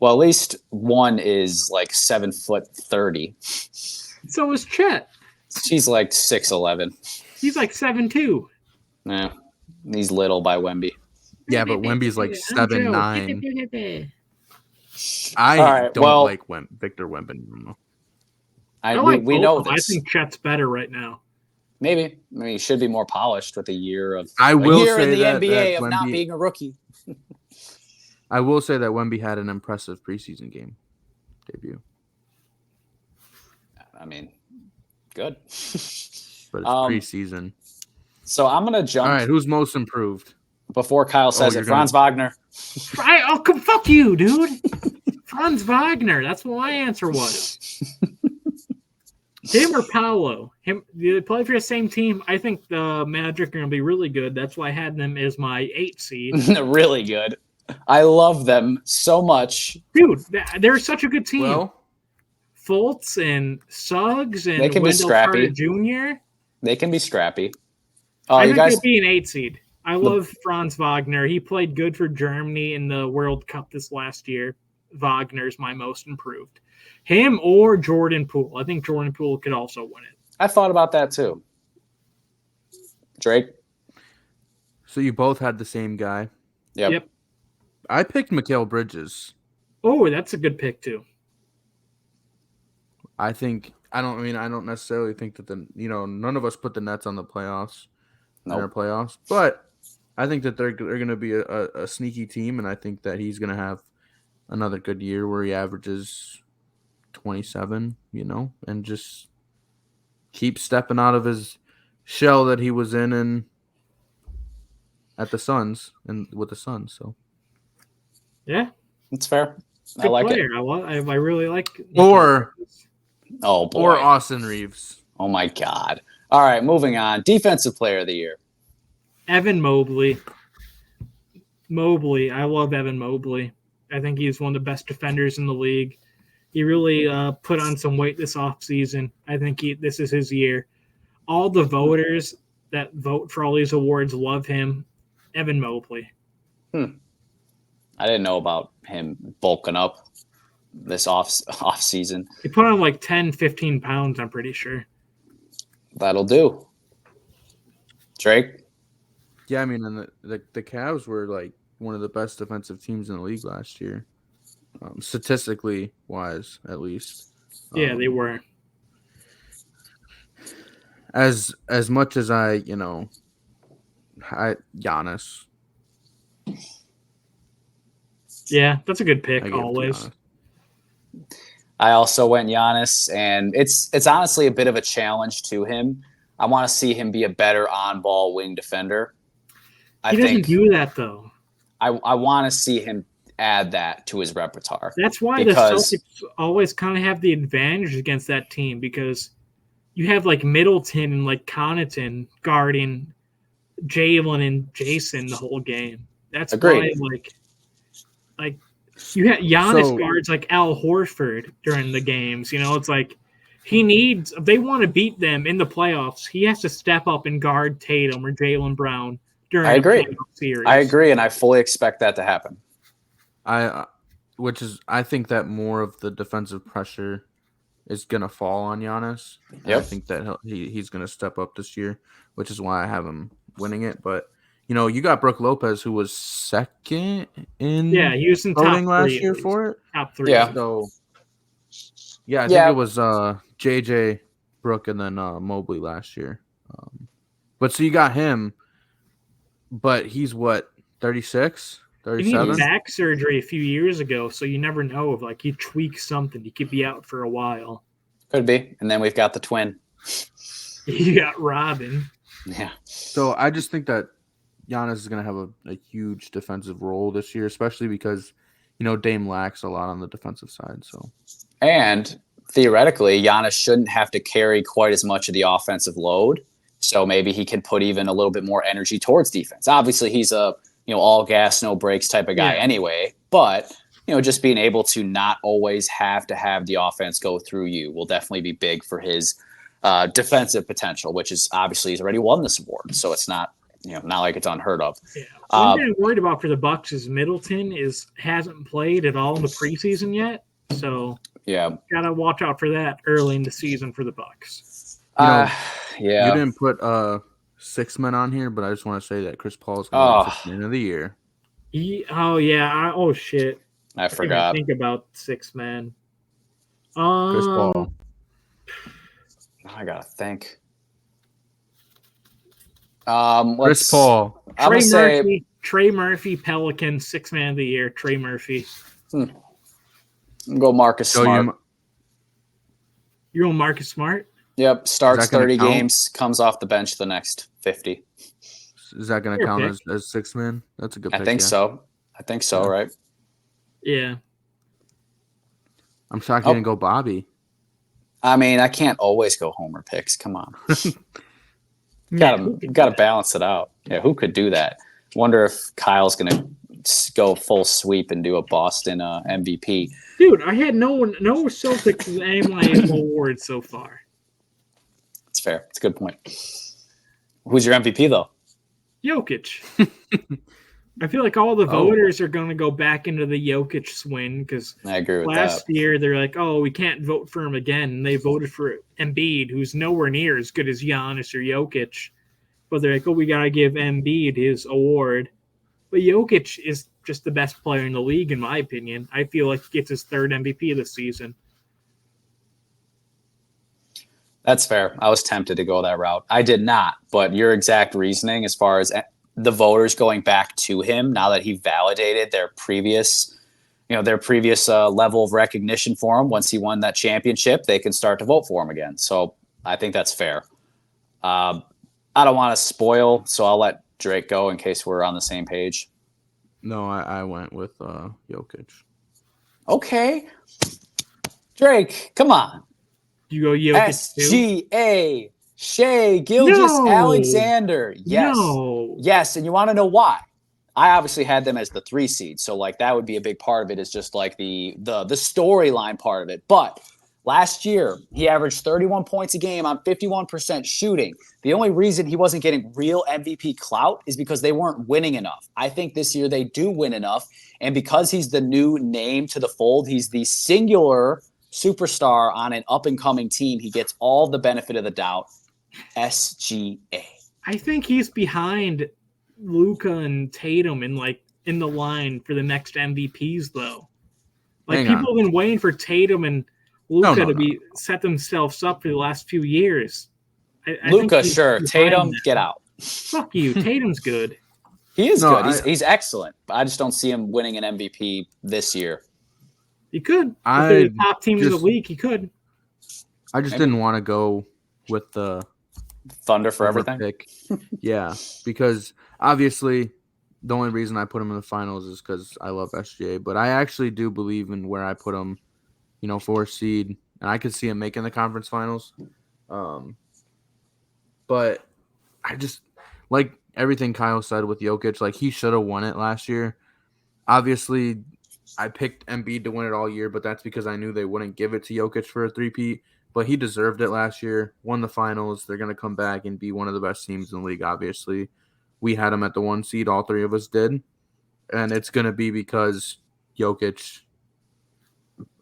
Well, at least one is 7'30". So is Chet. She's 6'11". He's like 7'2". Yeah. He's little by Wemby. Yeah, but Wemby's like I'm Joe. 7'9". I All right, don't well- like Victor Wembanyama. I like we both know of them. this. I think Chet's better right now. Maybe. He should be more polished with a year of I will a year say in the that NBA of not Wemby- being a rookie. I will say that Wemby had an impressive preseason game debut, Good. but it's preseason. So I'm gonna jump All right, who's most improved? before Kyle says you're it. Franz Wagner. Come fuck you, dude. Franz Wagner. That's what my answer was. Him or Paolo? They play for the same team. I think the Magic are going to be really good. That's why I had them as my 8 seed. Really good. I love them so much. Dude, they're such a good team. Well, Fultz and Suggs and They can be Wendell scrappy. Carter Jr. They can be scrappy. Oh, I you think guys. they'll be an 8 seed. I love Franz Wagner. He played good for Germany in the World Cup this last year. Wagner's my most improved. Him or Jordan Poole. I think Jordan Poole could also win it. I thought about that too. Drake. so you both had the same guy. Yep. I picked Mikal Bridges. Oh, that's a good pick too. I don't necessarily think that none of us put the Nets on the playoffs. In our Nope. playoffs, but I think that they're going to be a sneaky team, and I think that he's going to have another good year where he averages 27, and just keep stepping out of his shell that he was in at the Suns and with the Suns. So Yeah, It's fair. I good like player. it. I really like. Or Oh boy. or Austin Reeves. Oh my God. All right, moving on. Defensive player of the year. Evan Mobley. I love Evan Mobley. I think he's one of the best defenders in the league. He really put on some weight this offseason. I think this is his year. All the voters that vote for all these awards love him. Evan Mobley. I didn't know about him bulking up this off season. He put on like 10, 15 pounds, I'm pretty sure. That'll do. Drake. Yeah, and the Cavs were like one of the best defensive teams in the league last year, statistically wise, at least. Yeah, they were. As much as Giannis. Yeah, that's a good I pick give it to always. Giannis. I also went Giannis, and it's honestly a bit of a challenge to him. I want to see him be a better on-ball wing defender. He doesn't do that though. I want to see him add that to his repertoire. That's why Because- the Celtics always kind of have the advantage against that team because you have like Middleton and like Connaughton guarding Jalen and Jason the whole game. That's Agreed. why, like you had Giannis So- guards like Al Horford during the games. It's like he needs. If they want to beat them in the playoffs, he has to step up and guard Tatum or Jaylen Brown during I a agree. playoff series. I agree, and I fully expect that to happen. I think that more of the defensive pressure is gonna fall on Giannis. And I Yep. think that he's gonna step up this year, which is why I have him winning it. But you got Brooke Lopez, who was second in Yeah, he was in top voting last three. year for it. Top three. Yeah. So I think Yeah. it was JJ, Brooke, and then Mobley last year. But so you got him, but he's what, 36, He 37? needed back surgery a few years ago, so you never know if he tweaks something. He could be out for a while. Could be. And then we've got the twin. You got Robin. Yeah. So I just think that Giannis is going to have a huge defensive role this year, especially because, Dame lacks a lot on the defensive side. So, And theoretically, Giannis shouldn't have to carry quite as much of the offensive load. So maybe he can put even a little bit more energy towards defense. Obviously, he's a all gas, no breaks type of guy anyway. But just being able to not always have to have the offense go through you will definitely be big for his defensive potential, which is obviously he's already won this award. So it's not not like it's unheard of. Yeah. One thing I'm worried about for the Bucks is Middleton hasn't played at all in the preseason yet. So Yeah. gotta watch out for that early in the season for the Bucks. Yeah. you didn't put six men on here, but I just want to say that Chris Paul is going to be Sixth Man of the Year. Oh shit. I forgot. Think about 6 man. Chris Paul. I gotta think. Chris Paul. I'm gonna say Murphy, Trey Murphy, Pelican, 6 man of the year. Trey Murphy. go Marcus Smart. You're on Marcus Smart? Yep, starts Is that gonna 30 count? games, comes off the bench the next 50. Is that going to Fair count pick. as 6 man? That's a good pick. I think yeah. so. I think so, Yeah. right? Yeah. I'm shocked you didn't go Bobby. I mean, I can't always go homer picks. Come on. Yeah, Gotta balance it out. Yeah, who could do that? Wonder if Kyle's gonna go full sweep and do a Boston MVP. Dude, I had no Celtics name my award so far. It's fair. It's a good point. Who's your MVP though? Jokic. I feel like all the voters are going to go back into the Jokic swing because I agree with last that. year they're like, oh, we can't vote for him again. And they voted for Embiid, who's nowhere near as good as Giannis or Jokic. But they're like, oh, we got to give Embiid his award. But Jokic is just the best player in the league, in my opinion. I feel like he gets his 3rd MVP this season. That's fair. I was tempted to go that route. I did not, but your exact reasoning as far as the voters going back to him now that he validated their previous level of recognition for him once he won that championship, they can start to vote for him again. So I think that's fair. I don't want to spoil, so I'll let Drake go in case we're on the same page. No, I went with Jokic. Okay. Drake, come on. You go Jokic too? SGA, Shea Gilgeous No. Alexander. Yes. No. Yes, and you want to know why? I obviously had them as the 3 seed, so that would be a big part of it. Is just like the storyline part of it. But last year he averaged 31 points a game on 51% shooting. The only reason he wasn't getting real MVP clout is because they weren't winning enough. I think this year they do win enough, and because he's the new name to the fold, he's the singular superstar on an up and coming team. He gets all the benefit of the doubt. SGA. I think he's behind Luka and Tatum in the line for the next MVPs though. Hang People on. have been waiting for Tatum and Luka No. to set themselves up for the last few years. I think Luka, he's sure. behind Tatum, them. get out. Fuck you. Tatum's good. He is No, good. He's excellent. But I just don't see him winning an MVP this year. He could. If I they're the top team in the just- league, he could. I just didn't want to go with the Thunder for everything. pick. Yeah, because obviously the only reason I put him in the finals is because I love SGA. But I actually do believe in where I put him, 4 seed, and I could see him making the conference finals. But I just everything Kyle said with Jokic, like he should have won it last year. Obviously, I picked Embiid to win it all year, but that's because I knew they wouldn't give it to Jokic for a three-peat. But he deserved it last year, won the finals. They're going to come back and be one of the best teams in the league, obviously. We had him at the 1 seed, all three of us did. And it's going to be because Jokic.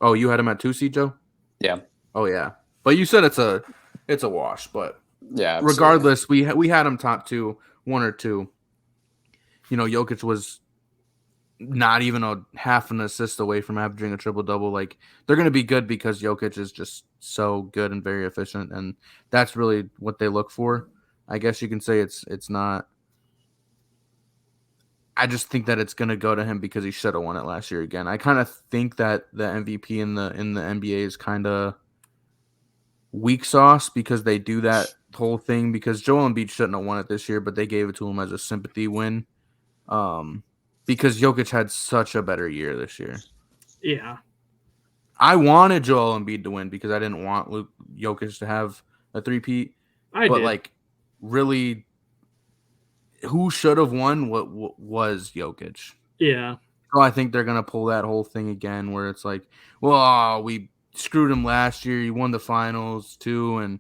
Oh, you had him at 2 seed, Joe? Yeah. Oh, yeah. But you said it's a wash, but Yeah. Absolutely. regardless, we had him top 2, 1 or 2. You know, Jokic was not even a half an assist away from averaging a triple-double. Like, they're going to be good because Jokic is just so good and very efficient, and that's really what they look for. I guess you can say it's not. I just think that it's going to go to him because he should have won it last year again. I kind of think that the MVP in the NBA is kind of weak sauce because they do that whole thing because Joel Embiid shouldn't have won it this year, but they gave it to him as a sympathy win. Because Jokic had such a better year this year. Yeah. I wanted Joel Embiid to win because I didn't want Jokic to have a three-peat. I but did. like, really, who should have won what was Jokic? Yeah. So I think they're gonna pull that whole thing again, where it's like, well, we screwed him last year. He won the finals too, and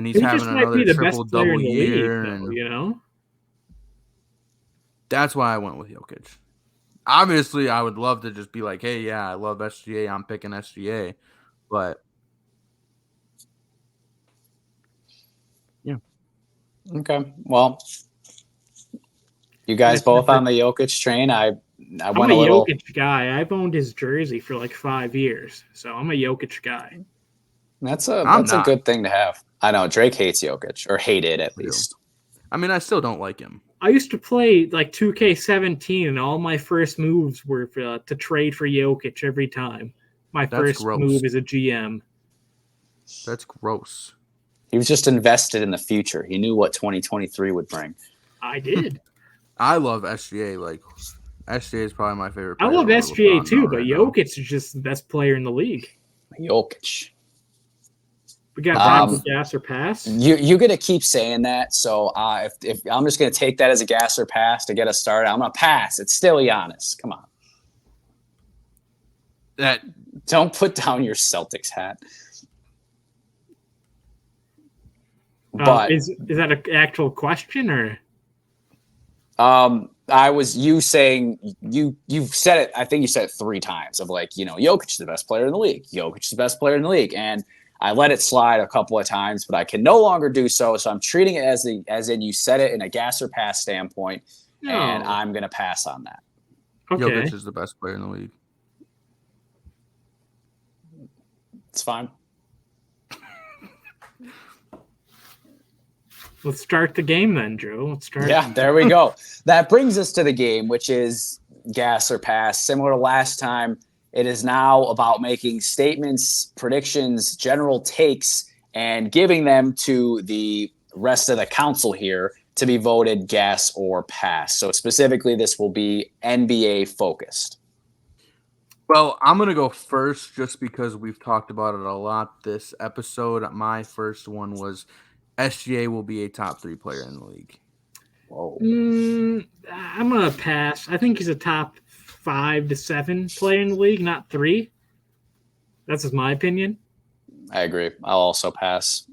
he's He having just might another be the best player triple-double in the year, league, though, and you know. that's why I went with Jokic. Obviously, I would love to just be like, hey, yeah, I love SGA. I'm picking SGA. But, yeah. Okay. Well, you guys both on the Jokic train. I I'm went a a little. Jokic guy. I've owned his jersey for like 5 years, so I'm a Jokic guy. That's I'm a not. good thing to have. I know Drake hates Jokic, or hated at I do. least. I mean, I still don't like him. I used to play like 2K17, and all my first moves were to trade for Jokic every time. My That's first gross. move as a GM. That's gross. He was just invested in the future. He knew what 2023 would bring. I did. I love SGA. Like, SGA is probably my favorite I player. love to SGA LeBron too, now but right now. Jokic is just the best player in the league. Jokic. We got time for gas or pass. You get to keep saying that. So if I'm just going to take that as a gas or pass to get us started, I'm going to pass. It's still Giannis. Come on. Don't put down your Celtics hat. But is that an actual question or? I was you saying you've said it. I think you said it 3 times of like, Jokic is the best player in the league. Jokic is the best player in the league. And I let it slide a couple of times, but I can no longer do so. So I'm treating it as in you said it in a gas or pass standpoint, and I'm going to pass on that. Okay. Jokic is the best player in the league. It's fine. Let's start the game then, Joe. Let's start. Yeah, there we go. That brings us to the game, which is gas or pass. Similar to last time, it is now about making statements, predictions, general takes, and giving them to the rest of the council here to be voted gas or pass. So specifically, this will be NBA focused. Well, I'm going to go first just because we've talked about it a lot this episode. My first one was SGA will be a top 3 player in the league. Whoa. I'm going to pass. I think he's a top 5 to 7 player in the league, not 3. That's just my opinion. I agree. I'll also pass.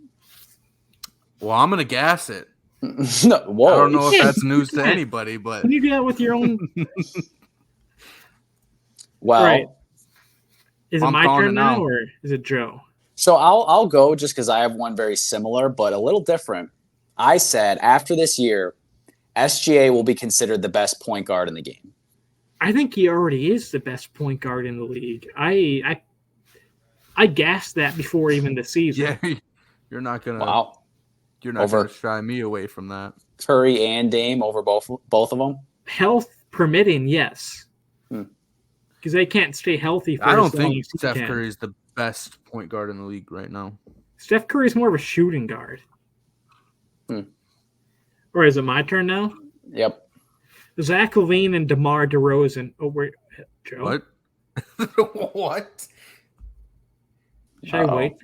Well, I'm going to gas it. No, whoa. I don't know if that's news to anybody, but Can you do that with your own? Well, right. Is it I'm my calling turn it now, now. or is it Joe? so I'll go just because I have one very similar, but a little different. I said after this year, SGA will be considered the best point guard in the game. I think he already is the best point guard in the league. I gassed that before even the season. yeah, you're not going to Wow. Over- shy me away from that. Curry and Dame over both of them. Health permitting, yes. Because they can't stay healthy for I don't as long think as he Steph can. Curry is the best point guard in the league right now. Steph Curry's more of a shooting guard. Or is it my turn now? Yep. Zach LaVine and DeMar DeRozan. Oh, wait, Joe? What? What? Should I wait?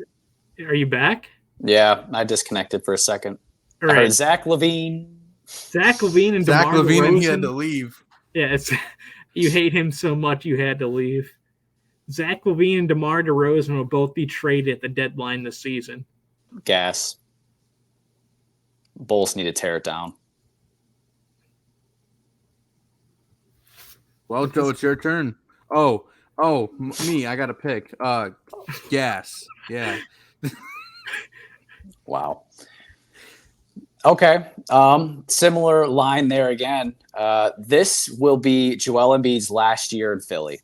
Are you back? Yeah, I disconnected for a second. All I right. heard Zach LaVine. Zach LaVine and Zach DeMar LaVine, and he DeRozan. had to leave. Yeah, you hate him so much you had to leave. Zach LaVine and DeMar DeRozan will both be traded at the deadline this season. Gas. Bulls need to tear it down. Well, Joe, it's your turn. Me. I got to pick. Gas. Yeah. Wow. Okay. Similar line there again. This will be Joel Embiid's last year in Philly.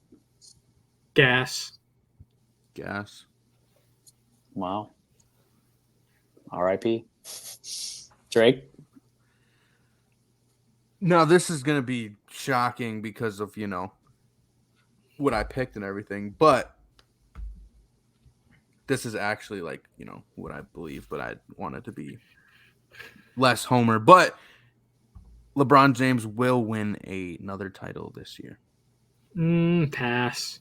Gas. Wow. R.I.P. Drake. Now, this is going to be shocking because of, what I picked and everything. But this is actually what I believe, but I want it to be less homer. But LeBron James will win another title this year. Pass.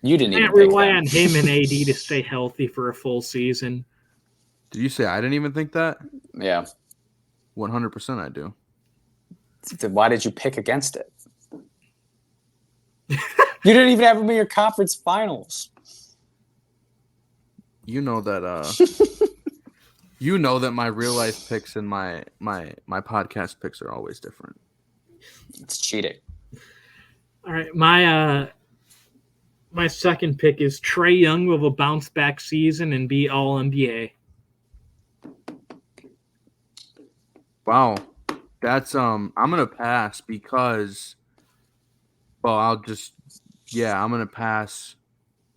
You didn't even Can't rely pick on him and AD to stay healthy for a full season. Did you say I didn't even think that? Yeah. 100% I do. Then why did you pick against it? You didn't even have him in your conference finals. You know that my real life picks and my podcast picks are always different. It's cheating. All right, my second pick is Trae Young will have a bounce back season and be all NBA. Wow. That's I'm gonna pass because I'm gonna pass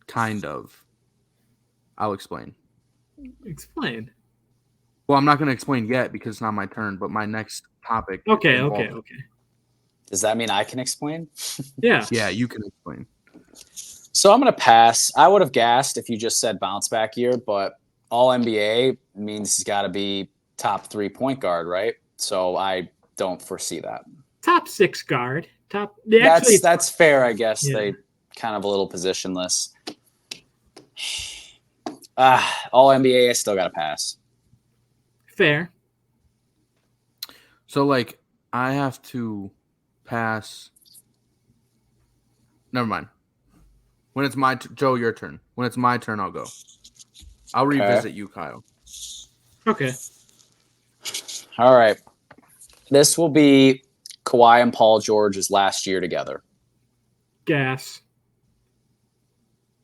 kind of. I'll explain. Explain. Well, I'm not gonna explain yet because it's not my turn, but my next topic. Okay. Does that mean I can explain? Yeah. Yeah, you can explain. So I'm going to pass. I would have gassed if you just said bounce back year, but all NBA means he's got to be top 3 point guard, right? So I don't foresee that. Top 6 guard. That's fair, I guess. Yeah. They kind of a little positionless. All NBA, I still got to pass. Fair. So I have to pass. Never mind. When it's my Joe, your turn. When it's my turn, I'll go. I'll revisit you, Kyle. Okay. All right. This will be Kawhi and Paul George's last year together. Gas.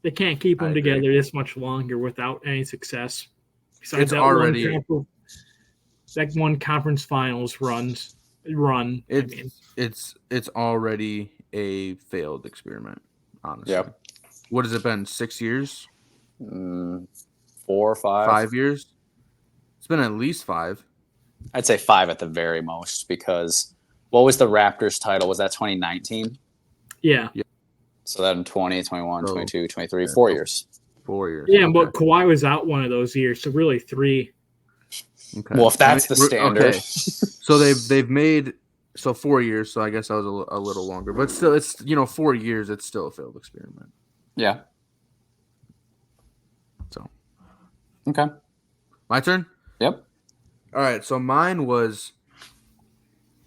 They can't keep them I agree. together this much longer without any success. Besides It's already that one conference finals run. It's already a failed experiment, honestly. Yep. What has it been? 6 years? 4 or 5. 5 years? It's been at least 5. I'd say 5 at the very most because what was the Raptors title? Was that 2019? Yeah. So then 20, 21, So, 22, 23, 4 years. 4 years. Yeah, okay. but Kawhi was out one of those years, so really 3. Okay. Well, if that's the standard. Okay. So they've made 4 years. So I guess that was a little longer, but still, it's 4 years. It's still a failed experiment. Yeah. So. Okay. My turn. Yep. All right. So mine was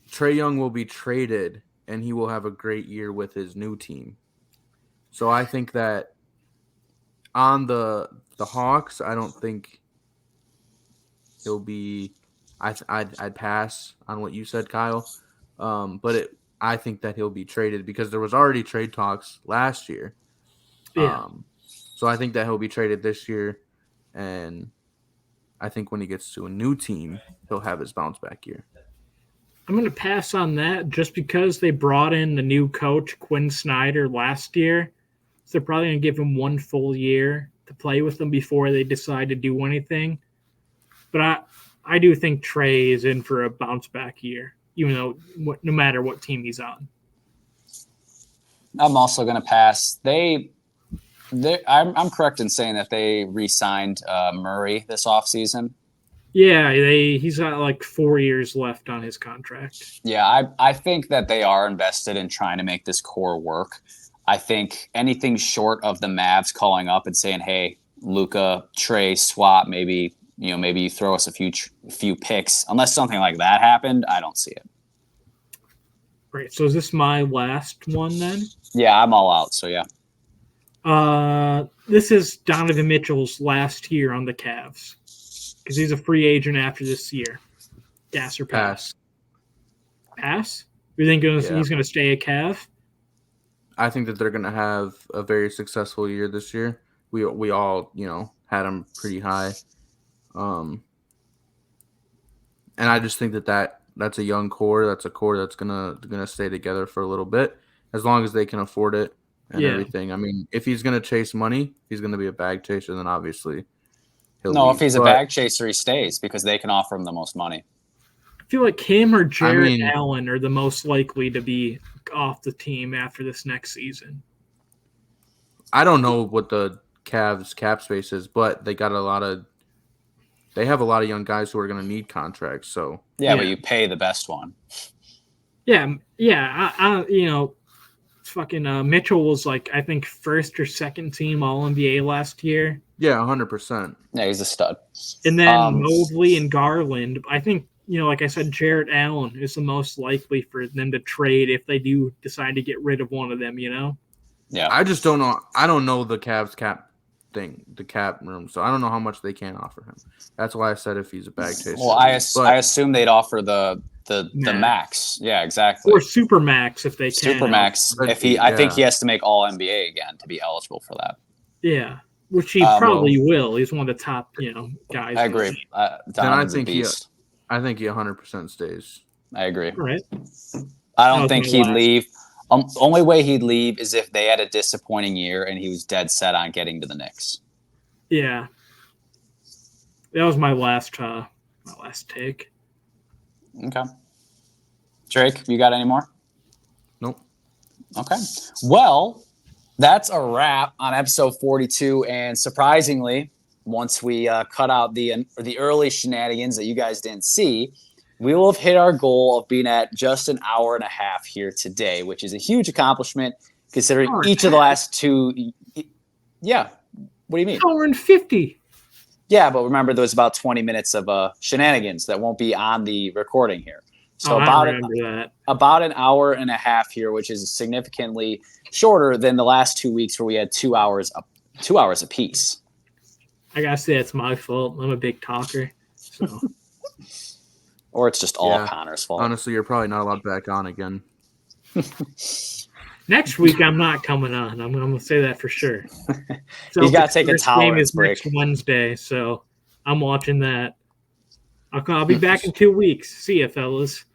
Trae Young will be traded, and he will have a great year with his new team. So I think that on the Hawks, I don't think he'll be. I'd pass on what you said, Kyle. But I think that he'll be traded because there was already trade talks last year. Yeah. So I think that he'll be traded this year, and I think when he gets to a new team, he'll have his bounce back year. I'm going to pass on that just because they brought in the new coach, Quinn Snyder, last year. So they're probably going to give him 1 full year to play with them before they decide to do anything. But I do think Trae is in for a bounce back year, even though no matter what team he's on. I'm also going to pass. I'm correct in saying that they re-signed Murray this offseason. Yeah, he's got 4 years left on his contract. Yeah, I think that they are invested in trying to make this core work. I think anything short of the Mavs calling up and saying, hey, Luka, Trae, swap, maybe maybe you throw us a few picks. Unless something like that happened, I don't see it. Right. So is this my last one then? Yeah, I'm all out. So yeah. This is Donovan Mitchell's last year on the Cavs because he's a free agent after this year. Gas or pass? Pass? You think he's going to stay a Cav? I think that they're going to have a very successful year this year. We all, had them pretty high. And I just think that's a young core. That's a core that's gonna stay together for a little bit, as long as they can afford it and everything. I mean, if he's gonna chase money, he's gonna be a bag chaser. Then obviously he'll leave. If he's a bag chaser, he stays because they can offer him the most money. I feel like him or Jarrett Allen are the most likely to be off the team after this next season. I don't know what the Cavs cap space is, but they have a lot of young guys who are going to need contracts. So but you pay the best one. Yeah. Fucking Mitchell was like I think first or second team All NBA last year. Yeah, 100%. Yeah, he's a stud. And then Mobley and Garland. I think like I said, Jarrett Allen is the most likely for them to trade if they do decide to get rid of one of them. Yeah, I just don't know. I don't know the Cavs cap thing, the cap room, so I don't know how much they can offer him. That's why I said if he's a bag chaser. Well, I assume they'd offer the max. Yeah, exactly. Or super max if they can. Super max. I think he has to make All NBA again to be eligible for that. Yeah, which he probably will. He's one of the top guys. I agree. I think he 100% stays. I agree. Right. I don't think he'd leave. Only way he'd leave is if they had a disappointing year and he was dead set on getting to the Knicks. Yeah. That was my last take. Okay. Drake, you got any more? Nope. Okay. Well, that's a wrap on episode 42. And surprisingly, once we cut out the early shenanigans that you guys didn't see, we will have hit our goal of being at just an hour and a half here today, which is a huge accomplishment considering each of the last two. Yeah. What do you mean? Hour and 50. Yeah, but remember there was about 20 minutes of shenanigans that won't be on the recording here. So about an hour and a half here, which is significantly shorter than the last 2 weeks where we had 2 hours apiece. I gotta say it's my fault. I'm a big talker. So. Or it's just all Connor's fault. Honestly, you're probably not allowed back on again. Next week, I'm not coming on. I'm going to say that for sure. So you got to take a tolerance break. Next Wednesday, so I'm watching that. I'll be back in 2 weeks. See ya, fellas.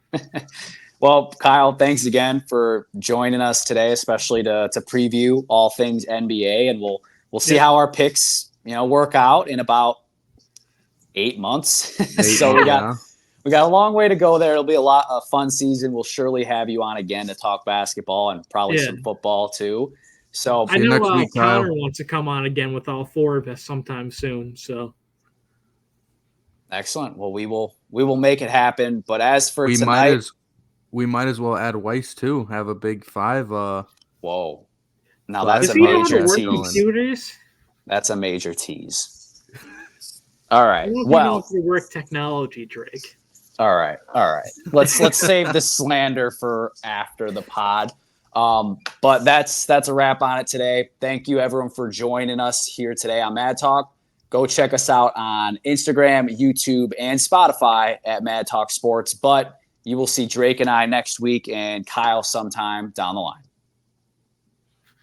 Well, Kyle, thanks again for joining us today, especially to preview all things NBA, and we'll see how our picks work out in about 8 months. So we got a long way to go there. It'll be a fun season. We'll surely have you on again to talk basketball and probably some football too. So I know Connor wants to come on again with all four of us sometime soon. So excellent. Well, we will make it happen. But as for tonight, we might as well add Weiss too. Have a big five. Whoa! Now that's a major tease. That's a major tease. All right. Well, work technology, Drake. All right. Let's save the slander for after the pod. But that's a wrap on it today. Thank you everyone for joining us here today on Mad Talk. Go check us out on Instagram, YouTube, and Spotify at Mad Talk Sports. But you will see Drake and I next week and Kyle sometime down the line.